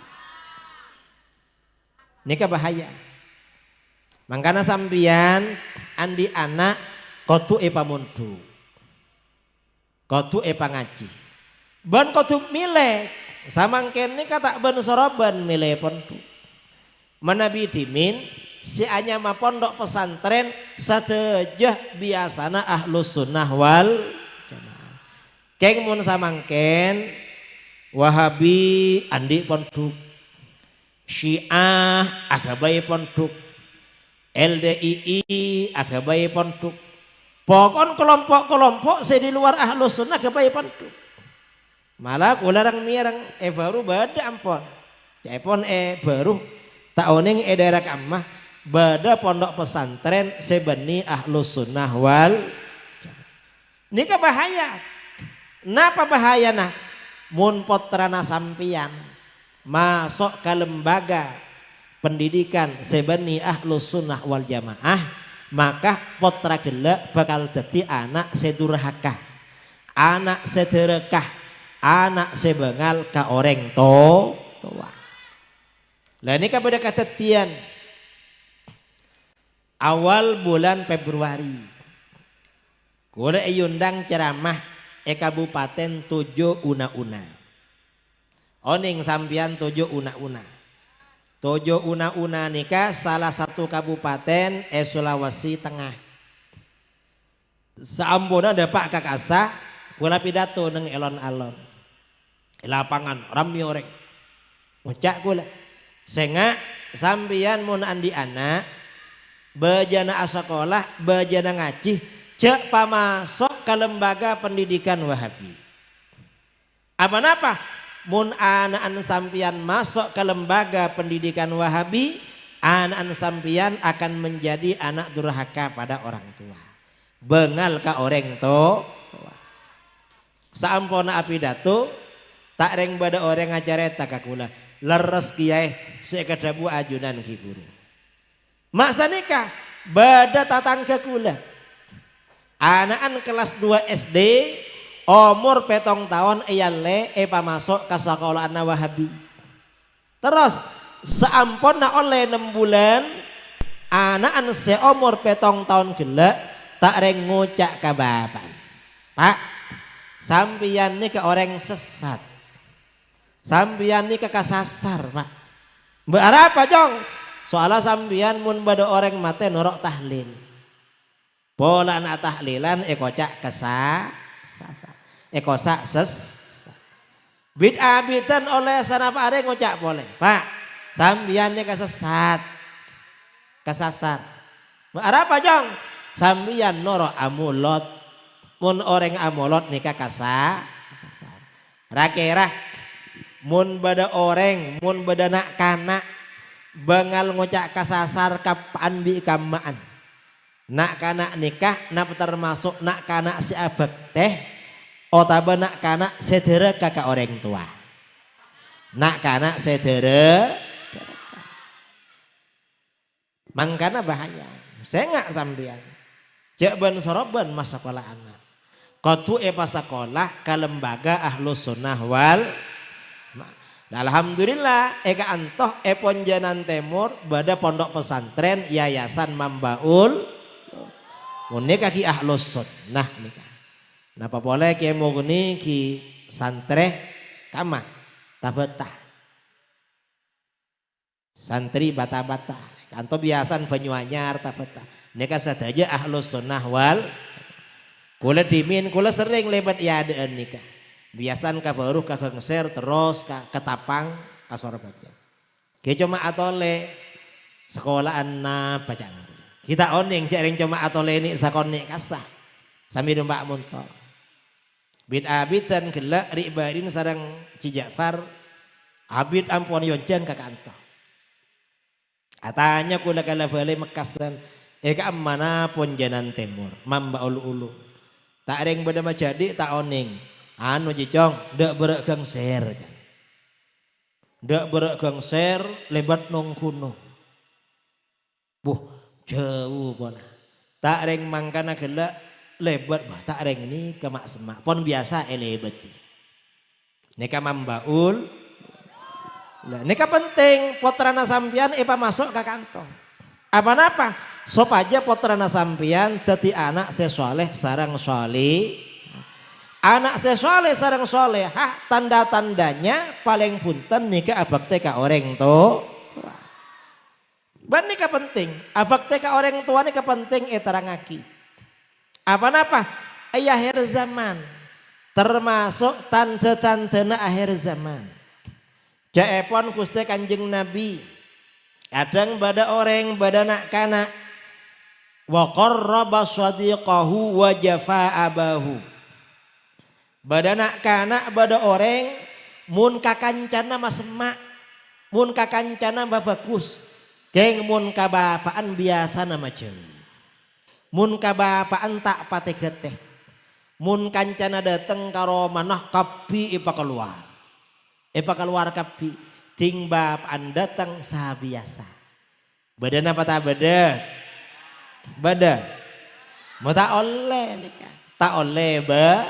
Ini ke bahaya. Makanya sampian andi anak kotu pamundu. Kotu pangaji. Ban kotu milih. Samangken ini kata ban soroban milih pondu. Menabi dimin si anyama pondok pesantren satejah biasana ahlus sunnah wal jamaah. Keng mun samangken Wahabi andi ponduk. Syiah agabai ponduk. LDII agabai ponduk. Pokon kelompok-kelompok saya di luar ahlus sunnah kebaik tu. Malah kularang mirang baru bada ampon. Cepon baru taoning daerah kamah bada pondok pesantren sebeni ahlus sunnah wal. Ini bahaya. Napa bahaya nah? Mun potrana sampian masuk ke lembaga pendidikan sebeni ahlus sunnah wal jamaah. Maka potra gelak bakal jadi anak sedurhaka, anak sederekah, anak sebengal ka orang tua. Lah ini kepada ketetian awal bulan Februari, kule yundang ceramah Kabupaten Tojo Una-Una. Oning sampian Tojo Una-Una. Tojo Una-Una nikah salah satu kabupaten Sulawesi Tengah. Saambona ada Pak Kakasa, kula pidato neng elon-alon. Lapangan rami orek. Ngucak kula. Senga sampian mun andi anak bejana asakolah, bejana ngaji, cek pamasok ke lembaga pendidikan Wahabi. Apa-apa? Mun anak sampian masuk ke lembaga pendidikan Wahabi, anak sampian akan menjadi anak durhaka pada orang tua. Bengal ka orang tua. Saampona apidato tak reng bada orang ngajareta kakula. Leres kiai sekadabu ajunan kiburu. Maksa nikah bada tatang kakula. Anaan kelas 2 SD umur 7 tahun eyale pamasok ke sekolah Wahabi. Terus saampona oleh 6 bulan anaan seumur 7 tahun gila tak reng ngucak ke bapak. Pak, sampian ini ke orang sesat. Sampian ini ke kasasar pak. Berapa jong? Soalnya sampian mun bada orang mate norok tahlil. Pola anak tahlilan kocak kesasar. Ekosak ses bid'ah-bid'an oleh sana Pak Are ngocak boleh Pak sambian ini kesesat kasasar. Apa jong? Sambian noro amulot. Mun orang amulot nikah kasasar. Rakera mun bada orang, mun bada nak kana bangal ngocak kasasar kapaan bi kamaan. Nak kana nikah napa termasuk nak kana si abek teh otaba nak kana sedere kakak orang tua. Nak kana sedere mangkana bahaya. Saya nggak sambian. Cek ban soroban masa sekolah anak. Kotu pas sekolah ke lembaga Ahlus Sunnah wal. Nah, alhamdulillah eka antoh Ponjanan Timur bada pondok pesantren Yayasan Mambaul. Munika ki Ahlus Sunnah nika. Napa boleh ki mugni ki santre kama tabata. Santri bata-bata. Kanto biasan Banyuanyar tabata. Nika sadaja Ahlus Sunnah wal. Kula dimin kula sering lebat iadaan nika. Biasan ka baru ka gengser terus ka ketapang ka Sorbaja. Ki cuma atole sekolahan na bacaan. Kita oning jaring cuma atole ini sakone kasah. Sami Mbak Muntor. Bid abidan gelak ribarin sareng Ci Ja'far. Abid ampun yonjan ka kantor. Atanya kula kala bale Mekasan eka mana Ponjanan Timur Mambaul Ulu. Tak ring beda jadi tak oning. Anu Cicong dak berak gangser. Dak berak gangser lebat nong kuno. Buh jauh pona. Tak ring mangkana gelak lebat bah tak ring ini ke mak semak. Pon biasa elebeti. Neka Mambaul. Nah, neka penting potrana sampian epa masuk ke kantong. Apa-apa? Sop aja potrana sampian teti anak sesoleh sarang soli. Anak sesoleh sarang solehah tanda-tandanya paling punten nikah abak teka orang tua. Ban nikah penting. Abak teka orang tua nikah penting terangaki. Apa-apa? Akhir zaman. Termasuk tanda-tanda akhir zaman. Jaepon kuste Kanjeng Nabi. Kadang bada orang bada nak kana. Wa qarraba shadiqahu wa jafa abahu. Bada nak kana bada orang mun kakancana masemak. Mun kakancana bagus. Keng mun kabapaan biasa nama jeung. Mun kabapaan tak pateget teh. Mun kancana dateng karo manah kapi ipa keluar. Ipa keluar kapi. Ting bapaan dateng sabiasa. Bada napa tak bada? Bada. Mau tak oleh nikah. Tak oleh ba.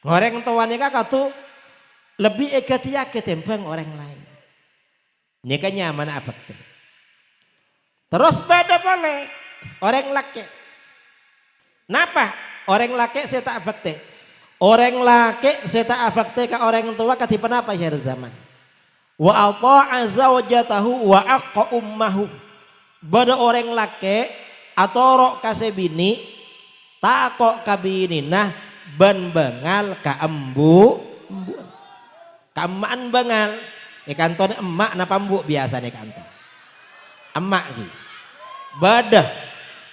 Orang tua nikah katu lebih egatia ketimbang orang lain. Nikah nyaman apa teh. Terus beda boleh orang laki. Napa? Orang laki saya tak abak teh. Orang laki saya tak abak teh ke orang tua katipan apa ya zaman. Wa ata'a zawjatahu wa aqqa ummahu. Bada orang laki atau rok kasebini tak kok kabini nah ban bengal ka embu ka emaan bengal ikan emak napa embu biasa nih kantor emak ki bada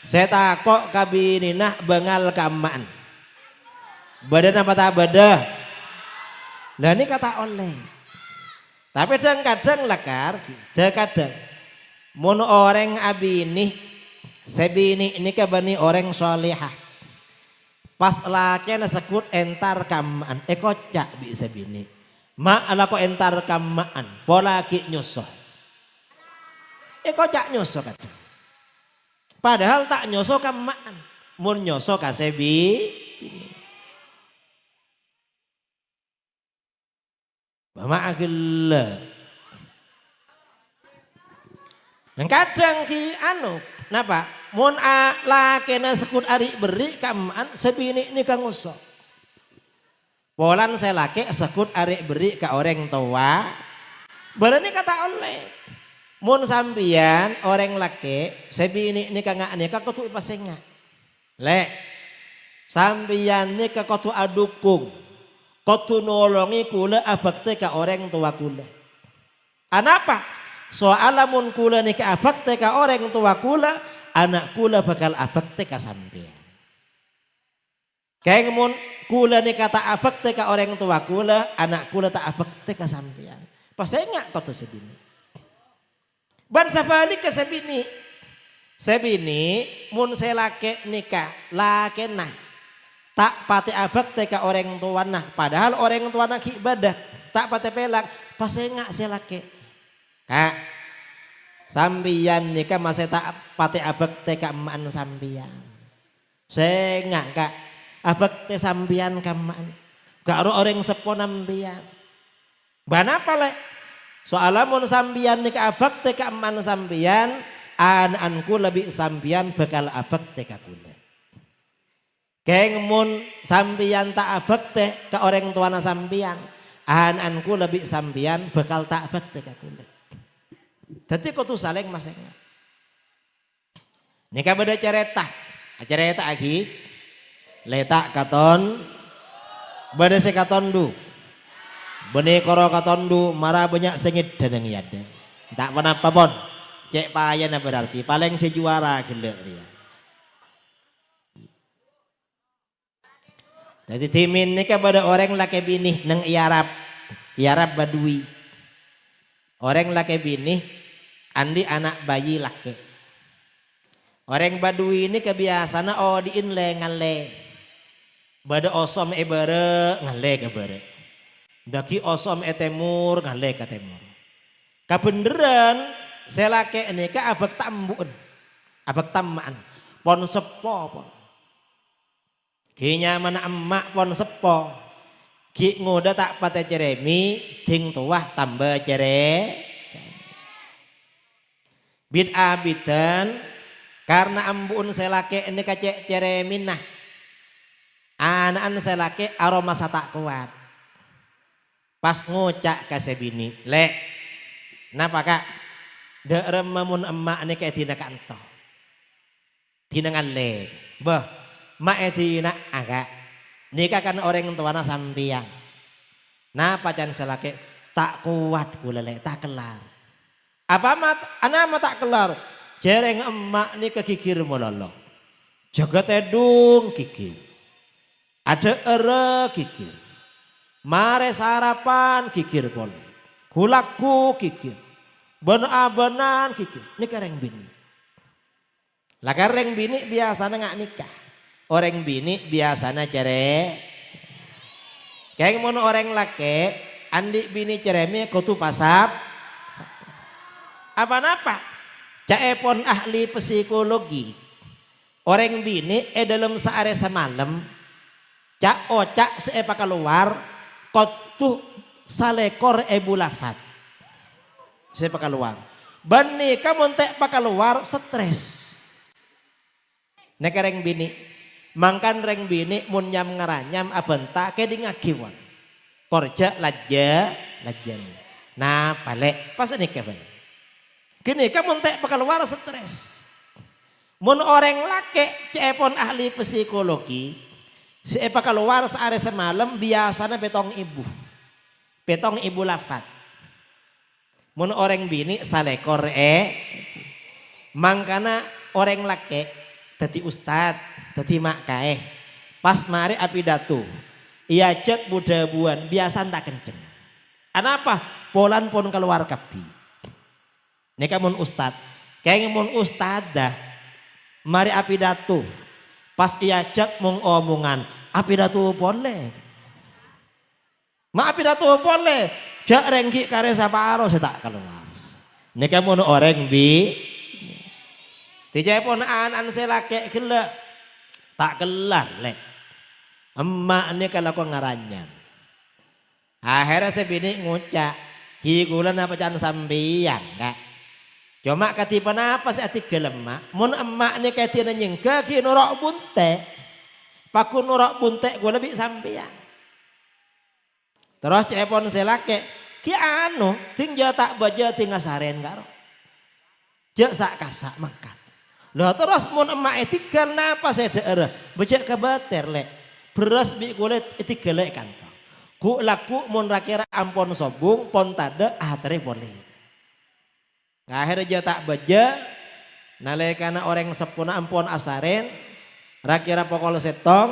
saya takok kabini nah bengal ka emaan bada napa tak bada lah ini kata oleh tapi kadang lakar kadang mun orang abini sebini ini kabani orang solehah pas laki na sekut entar kamaan kocak bisa bini ma ala ko entar kamaan pola ki nyusoh kocak nyusoh kata padahal tak nyusoh kamaan mun nyusoh kasebi Mama agel. Yang kadang ki anu, napa? Mun lakena sekut ari beri kamaan sebini ini kang usok. Polan saya laki sekut ari beri ke orang tua. Berani kata oleh. Mun sambian orang laki sebini ini kang ane kang kutu ipasenga. Lek sambian ini kang kutu adukung. Kutu nolongi kula abakte ke orang tua kula. Anapa? soalamun kula nika abakte ka orang tua kula, anak kula bakal abakte ka sampean. Kayak mun kula nika tak abakte ka orang tua kula, anak kula tak abakte ka sampean. Pasengak kau tu sebini. Ban sabalik ke sebini. Sebini mun selake nikah lake nah tak pati abakte ka orang tua nah. Padahal orang tua nah ibadah tak pati pelak. Pasengak selake. Kak, sambian nikah masih tak pati abakte ka emaan sambian. Sengak kak, abakte sambian ka emaan. Karo orang sepo nambian. Banapa le? Soalamun sambian nikah abakte ka emaan sambian, anakku lebih sambian bakal abakte ka kula. Keng mun sambian tak abakte ka orang tuana sambian, anakku lebih sambian bakal tak abakte ka kula. Dadi kudu saling masing-masing. Nika beda cerita. Cerita lagi. Letak katon. Beda se katon du. Bene koro katon du marah banyak sengit danang yada. Tak apa pun. Cek payana berarti paling sejuara gelek dia. Jadi timin nika beda orang laki bini nang Arab. Arab Badui. Orang laki bini andi anak bayi laki. Orang Badui ini kebiasaan diin le ngale. Bada osom ebere ngale kebere. Daki osom etemur ngale ka temur. Kabeneran selake ini ka abak tambun. Abak tamaan. Pon sepo pon. Kinya mana emak pon sepo. Ki ngoda tak pate ceremi ting tuah tambah cere. Bid'ah bidan karena ambun selake ini kacek cereminah. Anak selake aroma satak kuat. Pas ngocak kasih bini, le, napa kak? Dek remamun emak ini kayak tina kanto, tina ngale, bah, mak tina agak, nikah kan orang tuana sampian. Napa can selake tak kuat gulele, tak kelar. Apa anak tak kelar? Jereng emak ini kekikir mololo. Jaga tedung kikir. Ada ere kikir. Mare sarapan kikir pon. Kulakku kikir. Ben-abenan kikir. Ini kareng bini. Lah kareng bini biasanya nggak nikah. Orang bini biasanya cere. Kayak mau orang laki. Andi bini cereme kutu pasap. Apa-apa? Caepon ahli psikologi. Orang bini dalam seare semalam. Cak ocak seepa keluar. Kotu salekor ebulafat. Seepa keluar. Bani kamu tek pa keluar stres. Nekereng bini. Mangkan reng bini mun nyam ngaranyam abenta ke di ngakiwan. Korja laja. Lajani. Nah balik. Pas ini kebalik. Gini kamu tek keluar stres. Mun orang laki cepon ahli psikologi, si epa keluar seare semalam biasanya betong ibu lafat. Mun orang bini salekor mangkana orang laki tadi ustad, tadi mak kae. Pas mari api datu, ia cek budabuan biasa tak kenceng. Kenapa? Polan pun keluar kapi. Nika mun ustad, kayak mun ustadah, mari api datu, pas ia cek mung omongan, api datu boleh, ma api datu boleh, cek rengki kare saparo saya tak keluar. Nika mun orang bi, dijai pun anan saya laki gelak, tak gelar lek, emak ini kalau kau ngaranya, akhirnya saya bini ngucak, higulan apa can sambiang kak. Cuma katipan apa sih ati gelemak, mun emak nih katian nyengke ki norok bunte, paku norok bunte gue lebih sampian. Terus telepon selake, ki anu tinggal tak baja tinggal saren karo, jek sak kasak makan. Loh terus mun emak etika napa saya daerah, baca kebater lek, beras bi kulit etika lek kantong. Ku laku mun rakira ampon sobung pon tada atre boleh. Akhirnya dia tak beja, nalekana orang sepuna ampun asaren, rakira pokol setong,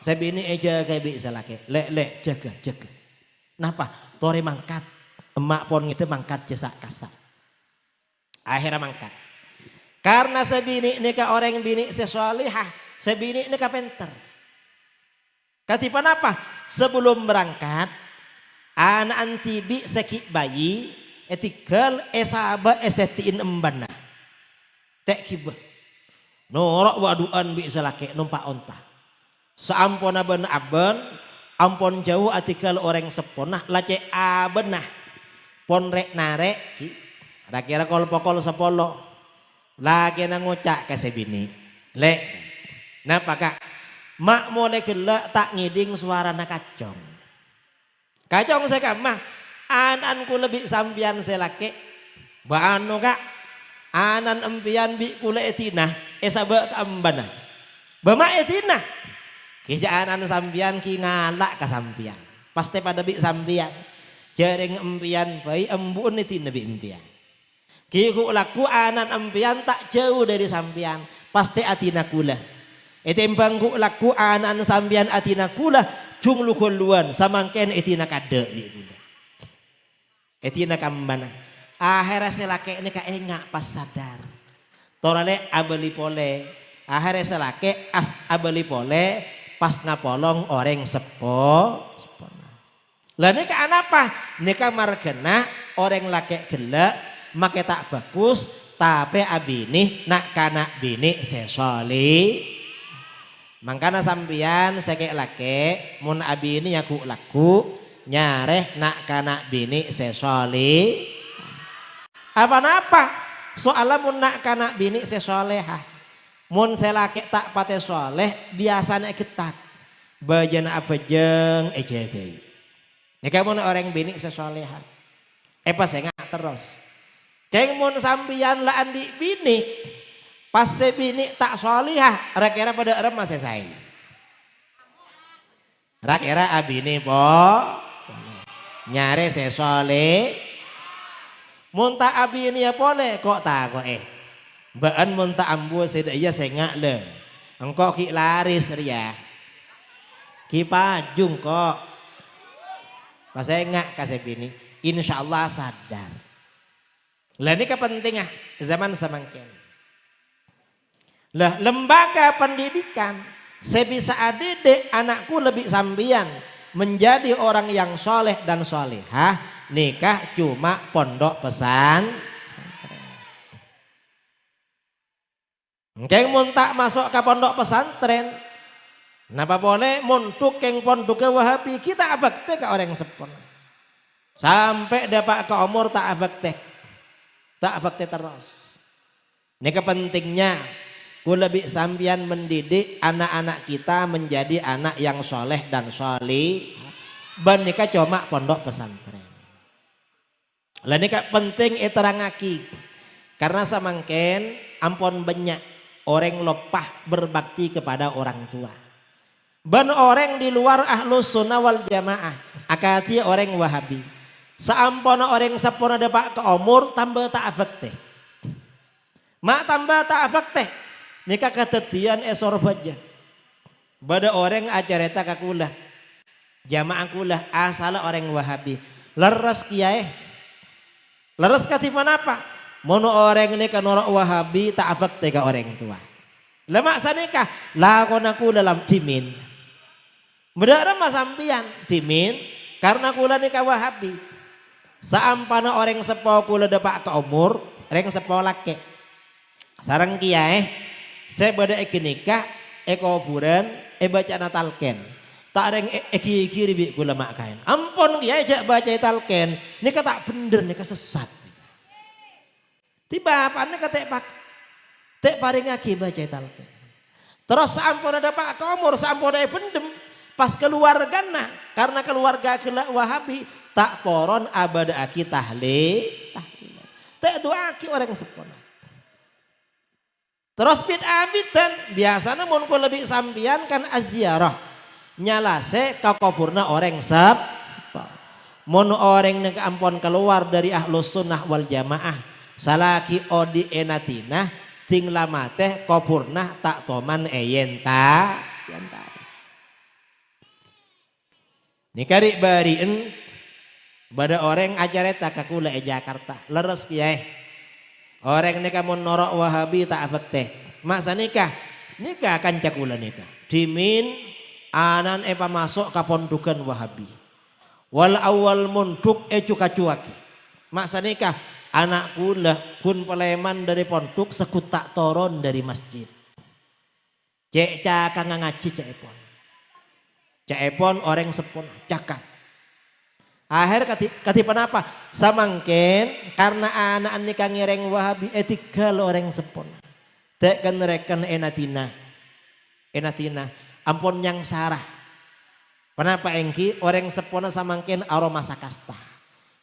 sebini eja kayak bisa laki, le jaga. Napa? Tori mangkat, emak pon itu mangkat jasa kasak. Akhirnya mangkat. Karena sebini ini ka orang bini sesolihah, sebini ini ka penter. Katipan apa? Sebelum berangkat, anak antibi sekit bayi, etikal esaba esetiin embana tek kibah norok waduan bisa laki numpak onta seampun aben ampun jauh atikal orang seponah lace abenah pon rek narek kira kol pokol sepolo lagi ngucak ke sebini lek napa kak mak mulai gelak tak ngiding suara nak kacong saya kamah anan ku lebih sampian selake baano kak anan empian bi kula etina esaba kaambana bama etina kija anan sampian ki ngalak ka sampian pasti pada bi sampian jaring empian bayi embun etina bi empian ki ku laku anan empian tak jauh dari sampian pasti atina kula etembang ku laku anan sampian atina kula jung lukuluan samangken etina kade bi kula etina kambana akhirnya selake ini ka engak pas sadar torale abeli pole akhirnya selake as abeli pole pas ngapolong orang sepo lah ini ka apa ini ka margena orang lake gelak make tak bagus tapi abini nak kanak bini sesoli mangkana sampian sekek lake mun abini yaku laku nyareh nak kanak bini sesoli apa napa soalnya mun nak kanak bini sesoleha mun selake tak pate soleh biasanya ketat bajana apa jeng ejegei ini kamu orang bini sesoleha pas saya nggak terus kayak mun sampian lah andi bini pas bini tak solihah rakira pada remah selesai rakira abini po nyare sesole munta abi ini ya boleh kok tak kok baan munta ambu seda iya sengak le engkau ki laris ria ki pajung kok pas engak kasih bini insyaallah sadar lah ini kepentingan zaman semangkin lah lembaga pendidikan sebisa adede anakku lebih sambian menjadi orang yang soleh dan solehah nikah cuma pondok pesantren. Keng mun tak masuk ke pondok pesantren, napa boleh muntuk keng pondok ke Wahabi kita abakte ke orang sepon. Sampai dapat ke umur tak abakte terus. Ini kepentingnya ku lebih sambian mendidik anak-anak kita menjadi anak yang soleh dan solih. ban nika cuma pondok pesantren. Lah nika penting terangaki karena samangken ampun banyak orang lepah berbakti kepada orang tua. Ban orang di luar ahlus sunnah wal jamaah akati orang wahabi. Saampona orang sapona dapat ke umur tambah tak abek teh. Mak tambah tak abek teh. Nika ketetian esor baja. Bada orang ajareta kakulah. Jamaah kulah asal orang wahabi. Leres kiai. Leres katifan apa? Mono orang ini kan orang wahabi tak abek teh ke orang tua. Lemak sanikah lakon aku dalam dimin. Bedara mas sampian dimin karena kula nikah wahabi. Saampana orang sepo kula depak ke umur, orang sepo laki. Sarang kiai, saya beda eki nikah, kuburan, baca natalken. Tak ada eki kiri bi kula mak kain. Ampun kiai jak baca talken, nikah tak bener nikah sesat. Tiba apa nih kata pak, tek paring aki baca talken. Terus saampana depak ke umur, saampana pendem. Pas keluarga nah, karena keluarga wahabi tak poron abada aki tahlil. Tak doa aki orang sepona. Terus bid'ah biasanya mun ku lebih sampian kan aziarah. Nyalase kakuburna orang sepona. Mun orang nek ampun keluar dari ahlus sunnah wal jamaah salaki odi enatina ting lama teh kopurnah tak toman eyenta yanta. Nikari barien bada orang ajareta kakula Jakarta leres kiai. Orang nikah mun norok Wahabi tak afek teh. Masa nikah kan cakula nikah. Dimin anan epa masuk ka pondukan Wahabi. Wal awal munduk cuka-cuaki. Masa nikah anak kula pun peleman dari ponduk sekutak toron dari masjid. Cek cakang ngaji cek epon. Cek epon orang sepon cakap. Akhir katipan apa? Samangken karena anak nikah ngereng Wahabi etikal orang sepon. Tek kan rekan enatina. Ampun yang sarah. Kenapa engki orang sepona samangken aroma sakasta.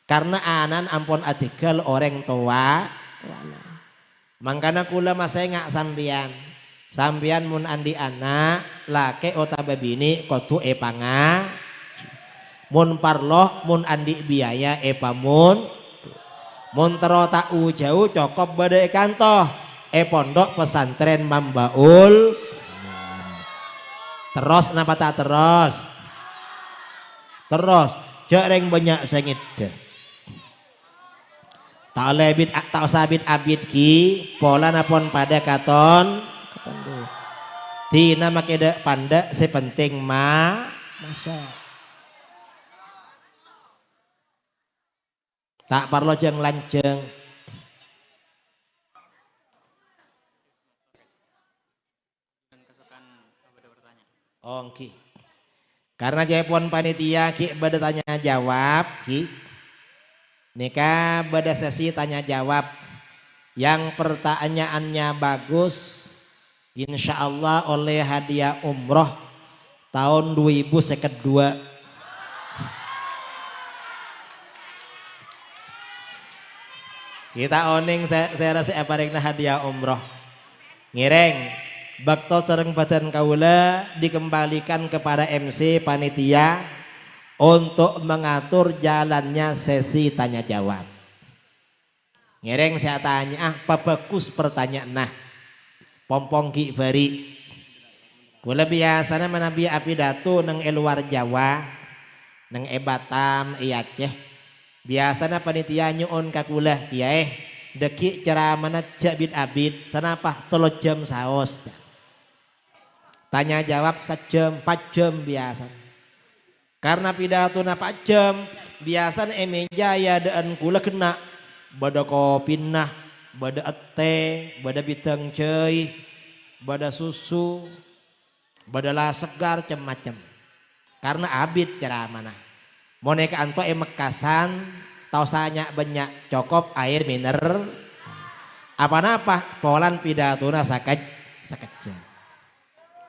Karena anan ampun etikal orang tua. Mangkana kula masih ngak sambian. Sambian mun andi anak lake otabe bini kotu epanga. Mun parloh mun andi biaya epamun. Mun terota jauh cokop badai kantoh. Pondok pesantren Mambaul. Terus napa tak terus? Terus jareng banyak sengit. Tak lebih tak sabit abid ki pola napon pada katon. Tina makeda panda sepenting masa. Tak parlo jeng lanceng. Ongki. Karena jepon panitia ki bada tanya jawab ki. Nika bada sesi tanya jawab. Yang pertanyaannya bagus. Insya Allah oleh hadiah umroh tahun 2022. Kita oning saya rasa apa ringna hadiah umroh. Ngireng. Bakto sereng badan kaula dikembalikan kepada MC panitia untuk mengatur jalannya sesi tanya jawab. Ngereng saya tanya apa bagus pertanyaan nah pompong ki bari. Kula biasanya menabi api datu neng luar Jawa neng Batam iya Aceh. Biasanya panitia nyuon kakula kiai deki ceramana jabit abid sanapa 3 jam saos. Tanya jawab 1 jam 4 jam biasa. Karena pidato na 4 jam biasa meja ya daan kula kena bada kopinah, bada ete, bada bitang cei, bada susu, bada lah segar macam. Karena abid ceramana. Moneka anto mekasan tausanya banyak cokop air mineral. Apa-apa polan pidato na sakit jam.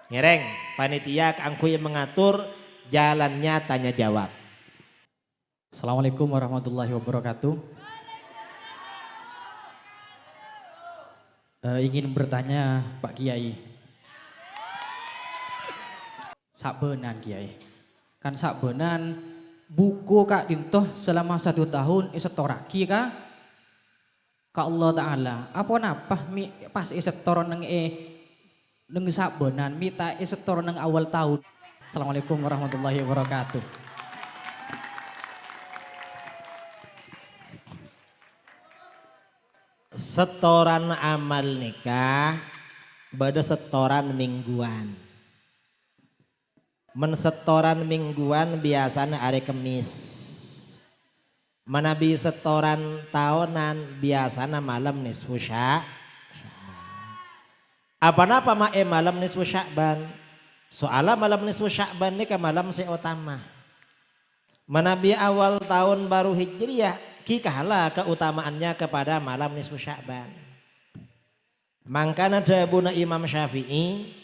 Ngereng, panitia angku yang mengatur jalannya tanya jawab. Assalamualaikum warahmatullahi wabarakatuh. Ingin bertanya Pak Kiai. Sakbenan Kiai. Kan sakbenan buku Kak Dintoh selama 1 tahun isetoraki Kak? Ka Allah Ta'ala. Apa napa pas isetoron neng neng sabonan mita setor neng awal tahun. Assalamualaikum warahmatullahi wabarakatuh. Setoran amal nikah bada setoran mingguan. Mensetoran mingguan biasanya hari Kemis. Menabi setoran tahunan biasanya malam nisfu Apa-apa malam nisfu Sya'ban. Soalnya malam nisfu Sya'ban ini ke malam seutama. Menabi awal tahun baru Hijriyah kikahala keutamaannya kepada malam nisfu Sya'ban. Mangkana dabuna Imam Syafi'i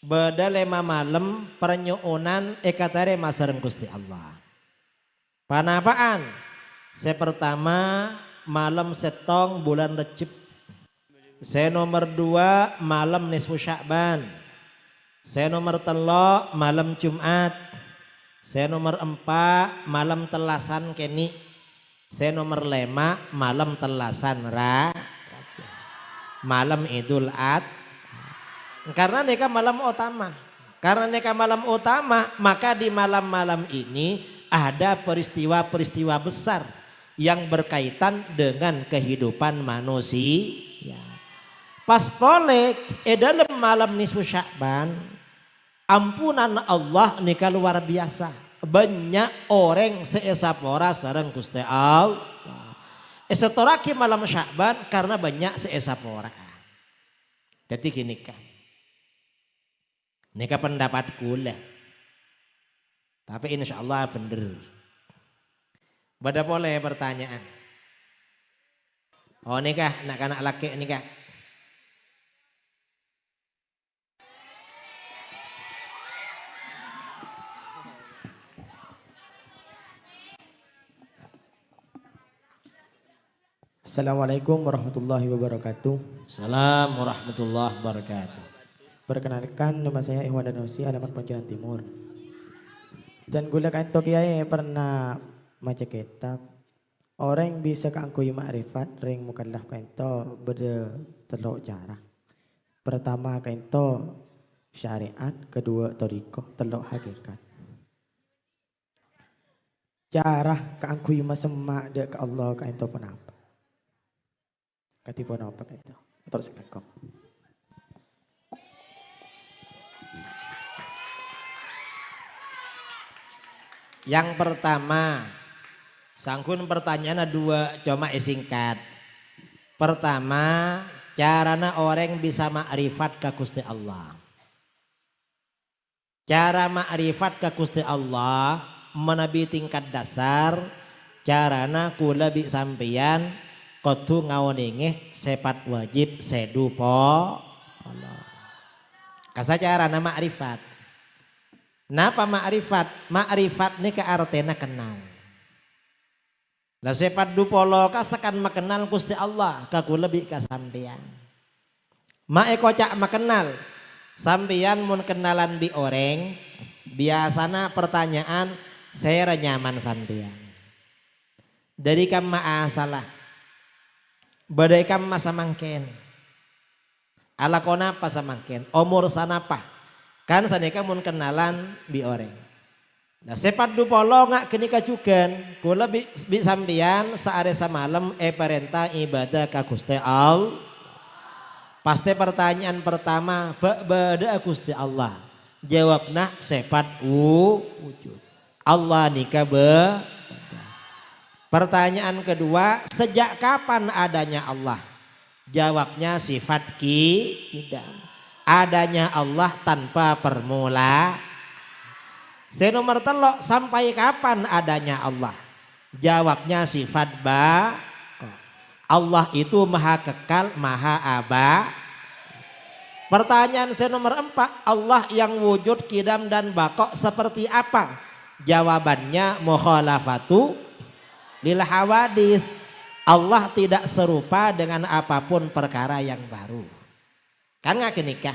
beda 5 malam pernyuunan ekatare masareng Gusti Allah. Panapaan? Sepertama malam setong bulan Recep. Saya nomor 2 malam nisfu Sya'ban. Saya nomor 3 malam Jumat. Saya nomor 4 malam telasan keni. Saya nomor 5 malam telasan malam Idul Adha. Karena neka malam utama. Karena neka malam utama, maka di malam-malam ini ada peristiwa-peristiwa besar yang berkaitan dengan kehidupan manusia. Pas polek dalam malam nisfu Sya'ban, ampunan Allah neka luar biasa. Banyak orang seesapora sareng Gusti Allah. Esetoraki malam Sya'ban karena banyak seesapora. Jadi gini kan. Ini pendapatku lah. Tapi insya Allah bener. Bada boleh pertanyaan. Oh nikah, anak-anak laki nikah. Assalamualaikum warahmatullahi wabarakatuh. Assalamualaikum warahmatullahi wabarakatuh. Perkenalkan, nama saya Ikhwan Danusi, alamat Pangkalan Timur. Dan gula kanto kiai pernah maca kitab. Orang bisa keangkui ma'rifat ring mukallaf kanto beda telok cara. Pertama kanto syariat, kedua toriko, telok hakikat. Cara keangkui masemak dek ke Allah kanto pun apa? Katipun apa kanto? Terus sekakok. Yang pertama, sangkun pertanyaan dua, cuma singkat. Pertama, carana orang bisa makrifat ke Gusti Allah. Cara makrifat ke Gusti Allah menabi tingkat dasar, carana kula bi sampeyan kudu ngawoningih sepat wajib sedu po Allah. Kasa carana makrifat. Napa makrifat? Makrifat ini ke artena kenal. Lah sepat dupolo kasakan makenal Gusti Allah kaku lebih kasampian. Mae kocak makenal sampian mun kenalan di orang biasana pertanyaan saya nyaman sampian. Dari kam maasalah. Badai kam masa mangken. Ala kona apa samangken? Umur sanapa? Kan saneka mun kenalan bi orang. Nah sepat dupolo ngak kenika juga. Kula bi sambian saare samalam perintah ibadah ka Gusti Allah. Pasti pertanyaan pertama bada Gusti Allah. Jawabna sepat wujud. Allah nika be. Pertanyaan kedua, sejak kapan adanya Allah? Jawabnya sifat tidak. Adanya Allah tanpa permula. Saya nomor telok, sampai kapan adanya Allah? Jawabnya sifat ba. Allah itu maha kekal, maha aba. Pertanyaan saya nomor 4, Allah yang wujud kidam dan bakok seperti apa? Jawabannya mukhalafatu lil hawadits. Allah tidak serupa dengan apapun perkara yang baru. Kan nggak kenikah?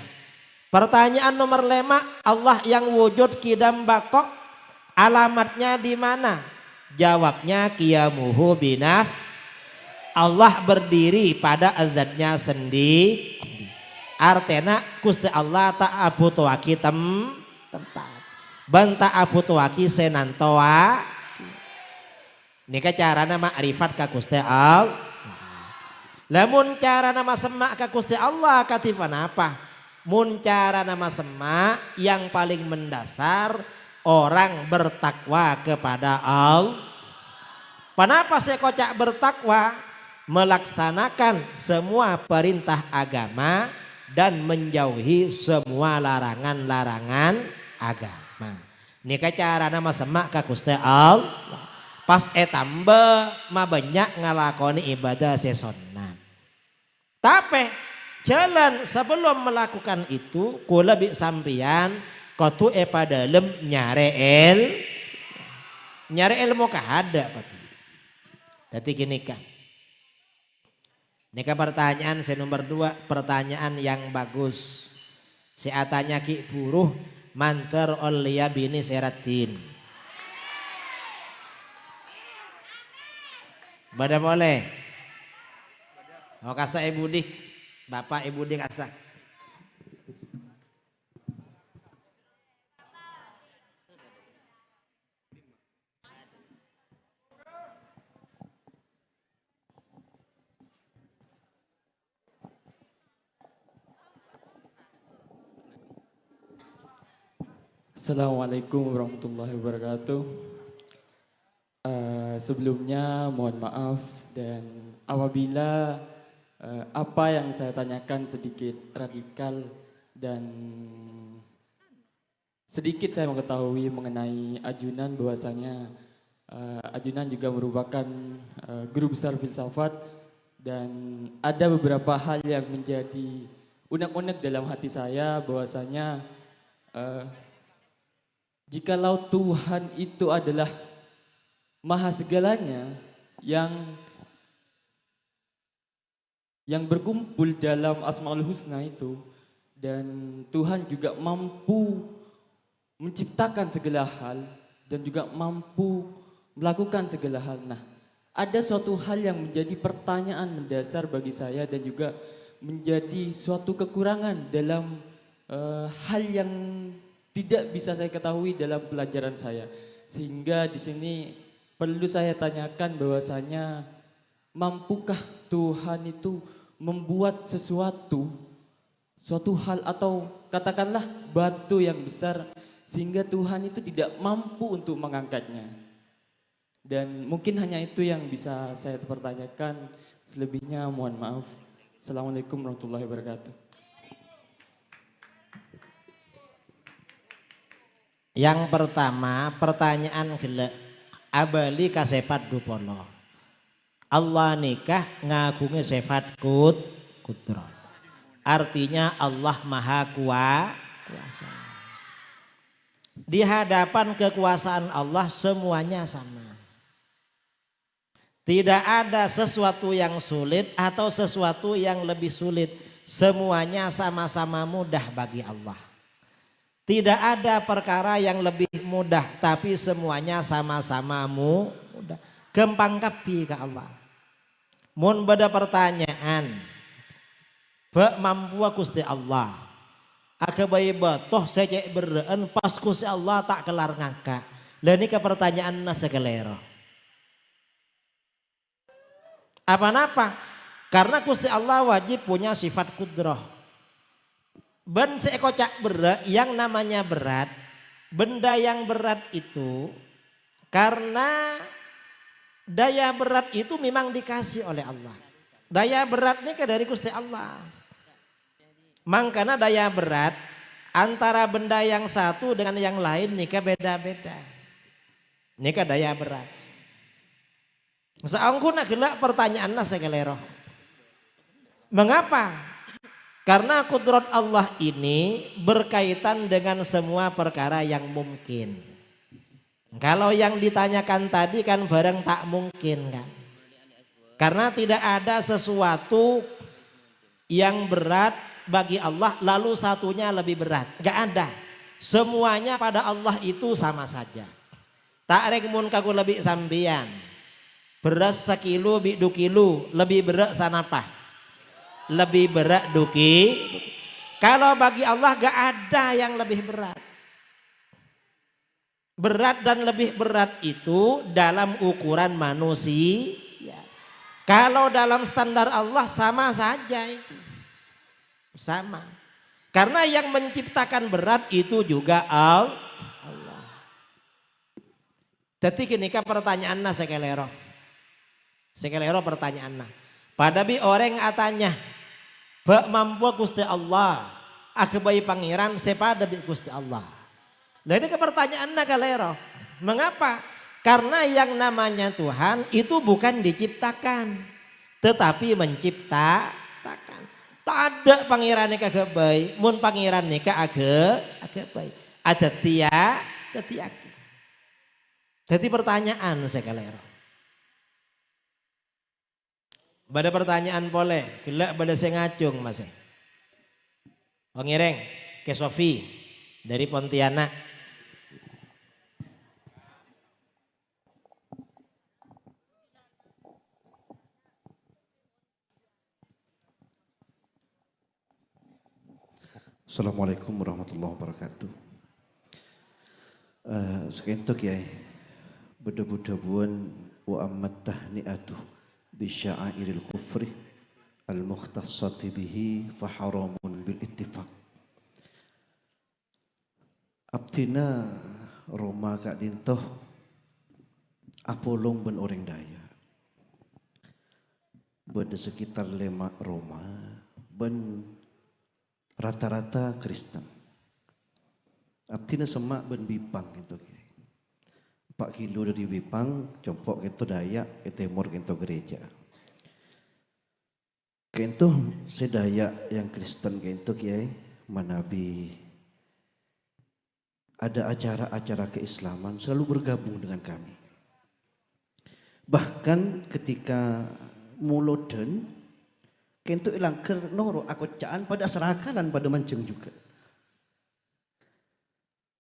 Pertanyaan nomor 5, Allah yang wujud kidam bakok alamatnya di mana? Jawabnya qiyamuhu binaf. Allah berdiri pada azatnya sendiri. Artena Gusti Allah tak abutuaki tempat. Banta abutuaki senantoa. Nika carana makrifat ka Gusti Allah. Lamun cara nama semak ka Gusti Allah katipan apa? Mun cara nama semak yang paling mendasar orang bertakwa kepada Allah. Kenapa saya kocak bertakwa? Melaksanakan semua perintah agama dan menjauhi semua larangan-larangan agama. Nika cara nama semak ka Gusti Allah. Pas etamba mah banyak ngalakoni ibadah sesonat. Tapi jalan sebelum melakukan itu kula bi sampian kotu dalem nyare ilmu kahada kotu. Dadi gini kan. Nika pertanyaan saya nomor 2, pertanyaan yang bagus. Si atanya ki buruh manter olia bini seratin. Bada boleh. Oh kasa ibu dik, bapak ibu dik kasa. Assalamualaikum warahmatullahi wabarakatuh. Sebelumnya mohon maaf dan apabila apa yang saya tanyakan sedikit radikal dan sedikit saya mengetahui mengenai Ajunan bahwasanya Ajunan juga merupakan guru besar filsafat dan ada beberapa hal yang menjadi unek-unek dalam hati saya bahwasanya jikalau Tuhan itu adalah maha segalanya yang berkumpul dalam Asmaul Husna itu dan Tuhan juga mampu menciptakan segala hal dan juga mampu melakukan segala hal. Nah, ada suatu hal yang menjadi pertanyaan mendasar bagi saya dan juga menjadi suatu kekurangan dalam hal yang tidak bisa saya ketahui dalam pelajaran saya, sehingga di sini perlu saya tanyakan bahwasanya mampukah Tuhan itu membuat suatu hal atau katakanlah batu yang besar sehingga Tuhan itu tidak mampu untuk mengangkatnya. Dan mungkin hanya itu yang bisa saya pertanyakan, selebihnya mohon maaf. Assalamualaikum warahmatullahi wabarakatuh. Yang pertama pertanyaan gele abali kasepat dupono. Allah nikah ngagungi sifat kudrat. Artinya Allah maha kuasa. Di hadapan kekuasaan Allah semuanya sama. Tidak ada sesuatu yang sulit atau sesuatu yang lebih sulit. Semuanya sama-sama mudah bagi Allah. Tidak ada perkara yang lebih mudah, tapi semuanya sama-sama mudah. Gampang kapi ke Allah. Mun bada pertanyaan, bak mampu Gusti Allah. Ake bayi batoh saya cek bereen pas Gusti Allah tak kelar ngangka. Lah ini ke pertanyaan nasekelero. Apa-apa? Karena Gusti Allah wajib punya sifat kudrah. Ben seekocak berat yang namanya berat, benda yang berat itu karena daya berat itu memang dikasih oleh Allah. Daya berat ini dari Gusti Allah. Makanya daya berat antara benda yang satu dengan yang lain nika beda-beda. Nika daya berat. Seangkuna gelak pertanyaannya sekelero. Mengapa? Karena kudrat Allah ini berkaitan dengan semua perkara yang mungkin. Kalau yang ditanyakan tadi kan barang tak mungkin kan. Karena tidak ada sesuatu yang berat bagi Allah lalu satunya lebih berat. Gak ada. Semuanya pada Allah itu sama saja. Tak rek mun kaku lebih sambian. Beras sekilo bi 2 kilo lebih berat sanapa? Lebih berat duki. Kalau bagi Allah gak ada yang lebih berat. Berat dan lebih berat itu dalam ukuran manusia. Kalau dalam standar Allah sama saja itu. Sama. Karena yang menciptakan berat itu juga Allah. Jadi kini pertanyaannya sekelero. Sekelero pertanyaannya. Pada bi orang atanya. Bak mampu Gusti Allah, bayi pangeran sepada bi Gusti Allah. Nah ini pertanyaannya kalero. Mengapa? Karena yang namanya Tuhan itu bukan diciptakan, tetapi menciptakan. Tak ada pangeran kagak baik, mun pangeran kagak baik. Ada tiaki. Jadi pertanyaan saya kalero. Bada pertanyaan boleh, gelak bada saya ngacung mas. Pengireng ke Sofi dari Pontianak. Assalamualaikum warahmatullahi wabarakatuh. Sekentuk ya, bedebu-debuan wa ammat tahni'atu bisya'airil kufri al-mukhtassati bihi faharamun bil ittifaq. Abtina Roma kak dintoh apolong ben orang daya. Beda sekitar lemak Roma ben rata-rata Kristen. Abtina semak ben Bipang gitu. 4 kilo dari Bipang, compok gitu Dayak, ke timur gitu gereja. Kento sedayak yang Kristen kento kiai manabi ada acara-acara keislaman selalu bergabung dengan kami. Bahkan ketika muloden kento ilang noro aku caan pada serakanan pada mancing juga.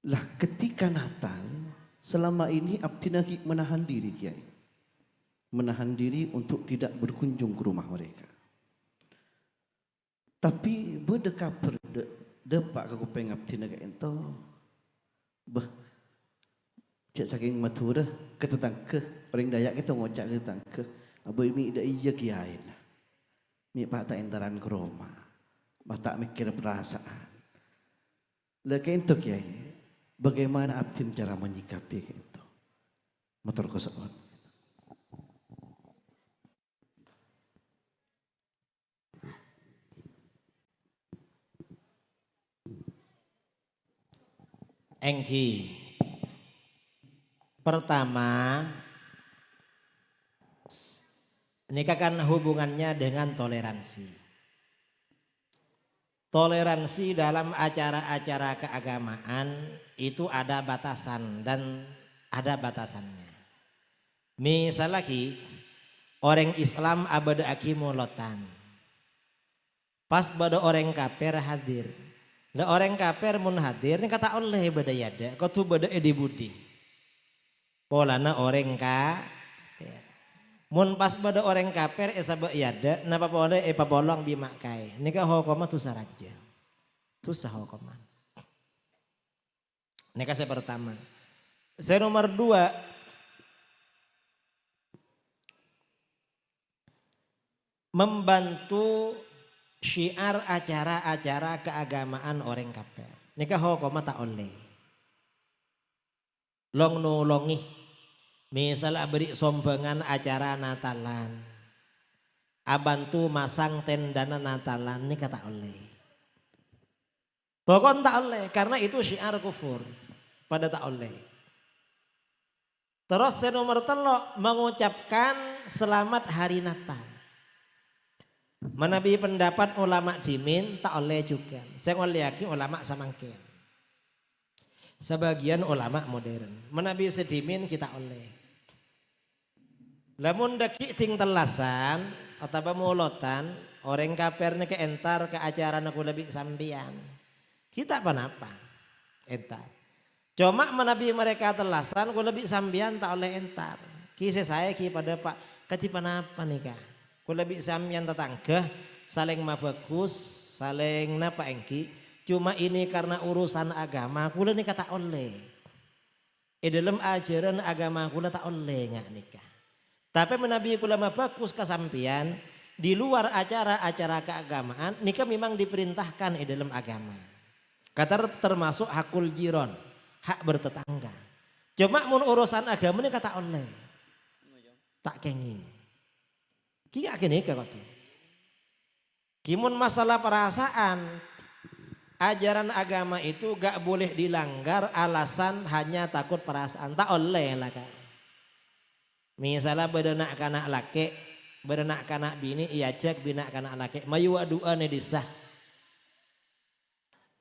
Lah ketika Natal selama ini abdina menahan diri kiai. Menahan diri untuk tidak berkunjung ke rumah mereka. Tapi berdeka depak ke kupeng abdina ke ento. Bah cek saking matura ketetangke orang Dayak kita ngocak ketetangke. Abu ini ida iya kiai. Mi pak tak entaran ke Roma, tak mikir perasaan. Lagi itu kiai, bagaimana abdin cara menyikapi itu? Motor kosong. Engki, pertama ini kan hubungannya dengan toleransi. Toleransi dalam acara-acara keagamaan itu ada batasan dan ada batasannya. Misal lagi orang Islam abada akimulotan. Pas pada orang kafir hadir. Lah orang kafir mun hadir ini kata oleh bada yada, kau tu bada edi budi. Polana orang kafir. Mun pas pada orang kafir sabak yada napa boleh bolong bimakai. Nika hokoma tu saraja. Tu sah hokoma. Nika saya pertama. Saya nomor 2. Membantu syiar acara-acara keagamaan orang kafir. Nika hokoma tak oleh. Long nolongi. Misalnya beri sombengan acara Natalan, abantu masang tendana Natalan, ini kata oleh. Pokoknya tak oleh, karena itu syiar kufur, pada tak oleh. Terus yang nomor 3 mengucapkan selamat hari Natal. Menabi pendapat ulama dimin tak oleh juga. Saya ngoliaki ulama samangkin. Sebagian ulama modern, menabi sedimin kita oleh. Lamun daki ting telasan atau mulotan orang kafir ke entar ke acara naku lebih sambian. Kita apa entar. Cuma menabi mereka telasan ku lebih sambian tak oleh entar. Kisah saya pada pak ketipan apa nih kak? Ku lebih sambian tetangga saling bagus saling napa engki. Cuma ini karena urusan agama ku ini kata oleh. Dalam ajaran agama ku tak oleh nggak nikah. Tapi menabi ulama bagus kesampian di luar acara-acara keagamaan nikah memang diperintahkan di dalam agama. Kata termasuk hakul jiron, hak bertetangga. Cuma mun urusan agama ini kata oleh. Tak kenging. Kia kini kau tu. Kimun masalah perasaan ajaran agama itu gak boleh dilanggar alasan hanya takut perasaan. Tak oleh lah kan. Misalnya berenak kanak laki, berenak kanak bini, iya cek bina kanak laki. Mayu doa nih disah.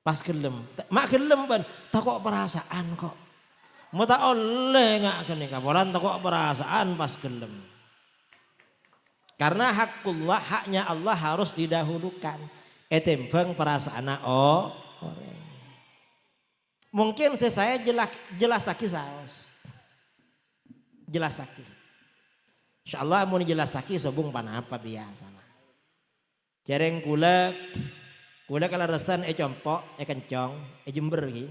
Pas gelem, mak gelem ban, tak kok perasaan kok. Mau tak oleh nggak kene kapolan tak kok perasaan pas gelem. Karena hakullah, haknya Allah harus didahulukan. Tembang perasaan orang. Mungkin saya jelas sakit saus. Jelas sakit. Insyaallah mau jelas sakit sobung panapa biasa. Jareng kula Kula kalaresan compok, kencong, jember ki.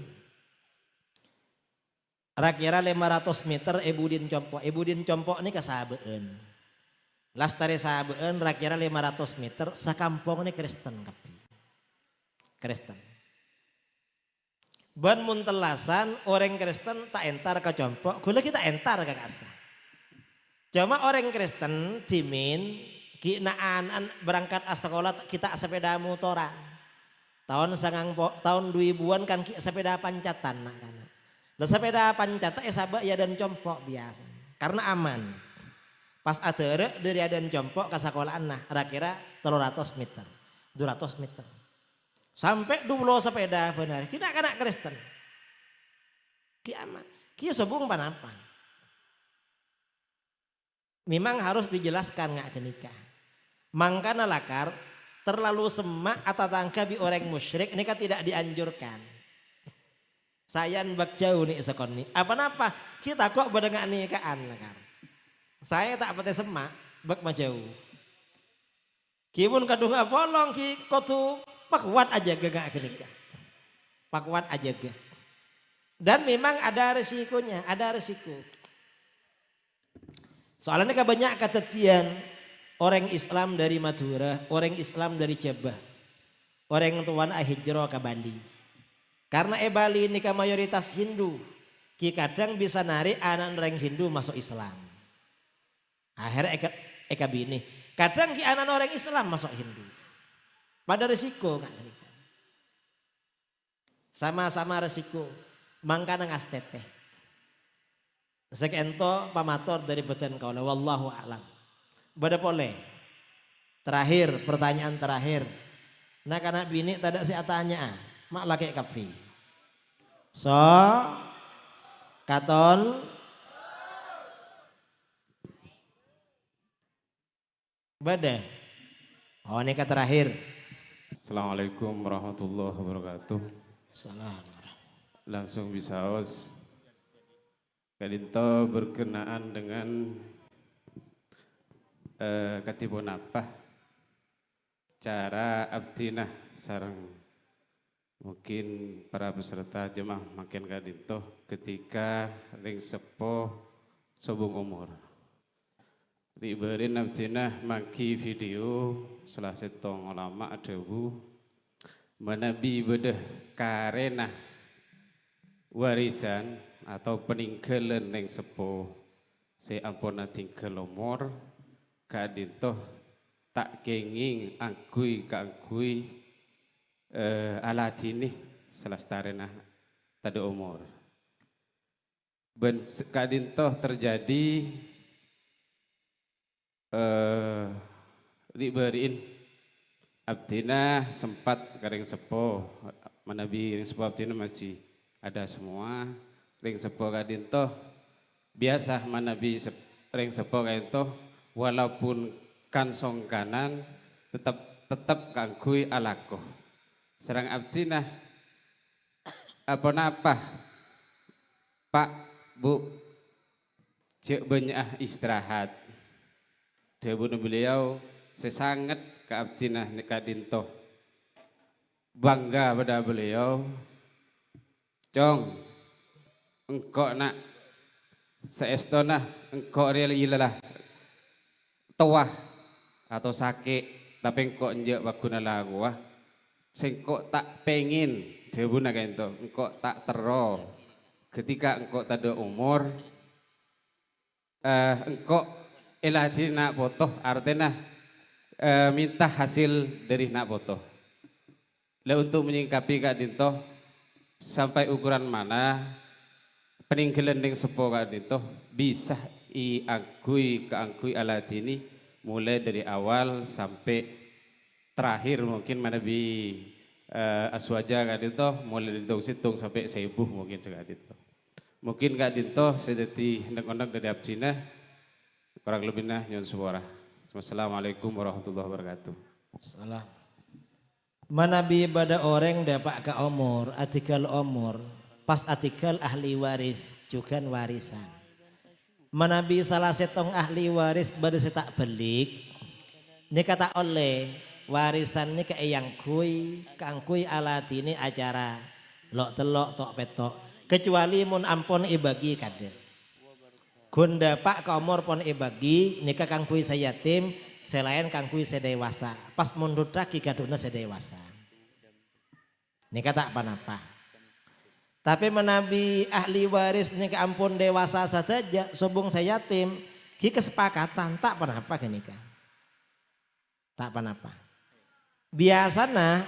Kira 500 meter Budin compok. Budin compok ini kasabeun. Lastari sabeun kira 500 meter sakampung ini Kristen kapi. Kristen. Ban muntelasan orang Kristen tak entar ke compok, kula kita entar ke kasa. Cuma orang Kristen dimin kinaan berangkat sekolah kita sepeda motoran. Tahun 2000-an kan sepeda pancatan nak kana. Lah sepeda pancatan sabak ya dan compok biasa. Karena aman. Pas atere dari adan compok ke sekolahan nah kira 300 meter, 200 meter. Sampai 20 sepeda benar. Kita anak Kristen. Kiamat. Kia sobung panapa. Memang harus dijelaskan nggak kenikah. Mangkana lakar terlalu semak atau tangkapi orang musyrik ini kan tidak dianjurkan. Saya bak jauh nih sekon nih. Apa-apa kita kok berdengar nikahan lakar. Saya tak pati semak bak majauh. Kibun kadung bolong ki kotu pakuat aja gak kenikah. Pakuat aja gak. Dan memang ada resikonya, ada resiko. Soalnya banyak ketetian orang Islam dari Madura, orang Islam dari Jabah, orang tuan hijrah ke Bali. Karena Bali ini ke mayoritas Hindu, ki kadang bisa narik anak orang Hindu masuk Islam. Akhirnya eka bini, kadang ki anak orang Islam masuk Hindu. Pada resiko kan? Sama-sama resiko, mangkana ngasteteh. Sekento pamator dari beten kaula wallahu a'lam. Bada boleh. Terakhir, pertanyaan terakhir. Nah karena bini tidak saya tanya, mak laki kapi. So, katon. Bada. Oh ini terakhir. Assalamualaikum warahmatullahi wabarakatuh. Salam. Langsung bisa os. Kadinto berkenaan dengan katibun apa cara abdinah sarang mungkin para peserta jemaah makin kadinto ketika ring sepo sobung umur diberin abdinah maki video salah setong ulama adewu menabi bedah karena warisan atau peninggalan yang sepo seampuna tinggal umur kadinto tak kenging angkui alatini selastarena tada umur ben kadinto terjadi diberiin abdina sempat karing sepo manabi ring sepo abdina masih ada semua ring sepo kadinto biasa manabi ring sepo kadinto walaupun kansong kanan tetap kangkui alako serang abdina apa Pak Bu cek banyak istirahat debun beliau sesangat ke abdina kadinto bangga pada beliau cong engkau nak seestona engkau real ilalah tawah atau sakit tapi engkau njek bakuna lagu wah sengkau tak pengin debuna kento engkau tak tero ketika engkau tak ada umur engkau elati nak foto artinya minta hasil dari nak foto lah untuk menyingkapi Kak Dinto sampai ukuran mana peninggalan yang sepo Kak Dinto bisa keangkui alat ini mulai dari awal sampai terakhir mungkin mana bi aswaja Kak Dinto mulai dari situng sampai sebuh mungkin Kak Dinto mungkin Kak Dinto sedeti hendak-hendak dari abdina kurang lebihnya nyon suara. Wassalamualaikum warahmatullahi wabarakatuh. Salam. Manabi pada orang dapat ke umur, artikel umur, pas artikel ahli waris, juga warisan. Manabi salah setong ahli waris pada setak belik, ini kata oleh warisan ini ke eyang kui kangkui alatini acara lok telok tok petok kecuali mun ampun ibagi kader gunda pak komor pon ibagi nika kangkui sayatim selain kangkui sedewasa pas mundur lagi kaduna sedewasa nika tak apa-apa tapi menabi ahli waris nika ampun dewasa saja sobung sayatim ki kesepakatan tak apa-apa nika tak apa-apa biasana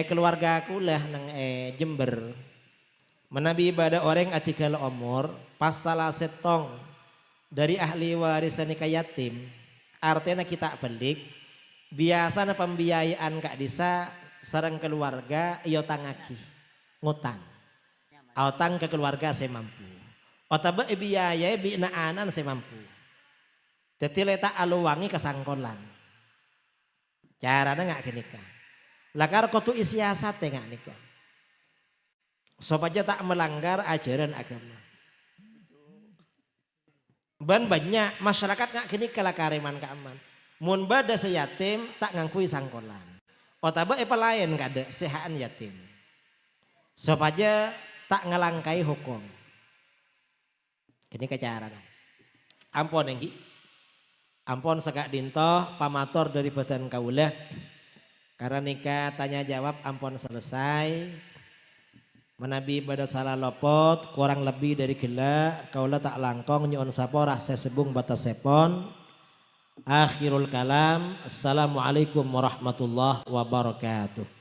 keluarga aku lah nang Jember menabi ibadah orang atikal umur pas salah setong dari ahli warisan nikah yatim artinya kita balik biasana pembiayaan kak disa sareng keluarga iyo tangaki ngutang utang ke keluarga saya mampu otabe biaya binaanan saya mampu jadi letak aluwangi kesangkolan caranya nggak kenikah lakar kotu isiasat nggak nikah supaya tak melanggar ajaran agama ban banyak masyarakat nggak kenikah lakariman keaman mun bada seyatim tak ngangkui sangkolan otaba lain nggak ada sehaan yatim supaya tak ngelangkai hukum kenikah caranya ampun enggi ampun sekak dintoh pamator dari badan kaulah karena nikah tanya jawab ampun selesai menabi pada salah lopot kurang lebih dari gila kaulah tak langkong nyuun saporah sesebung batas sepon akhirul kalam assalamualaikum warahmatullahi wabarakatuh.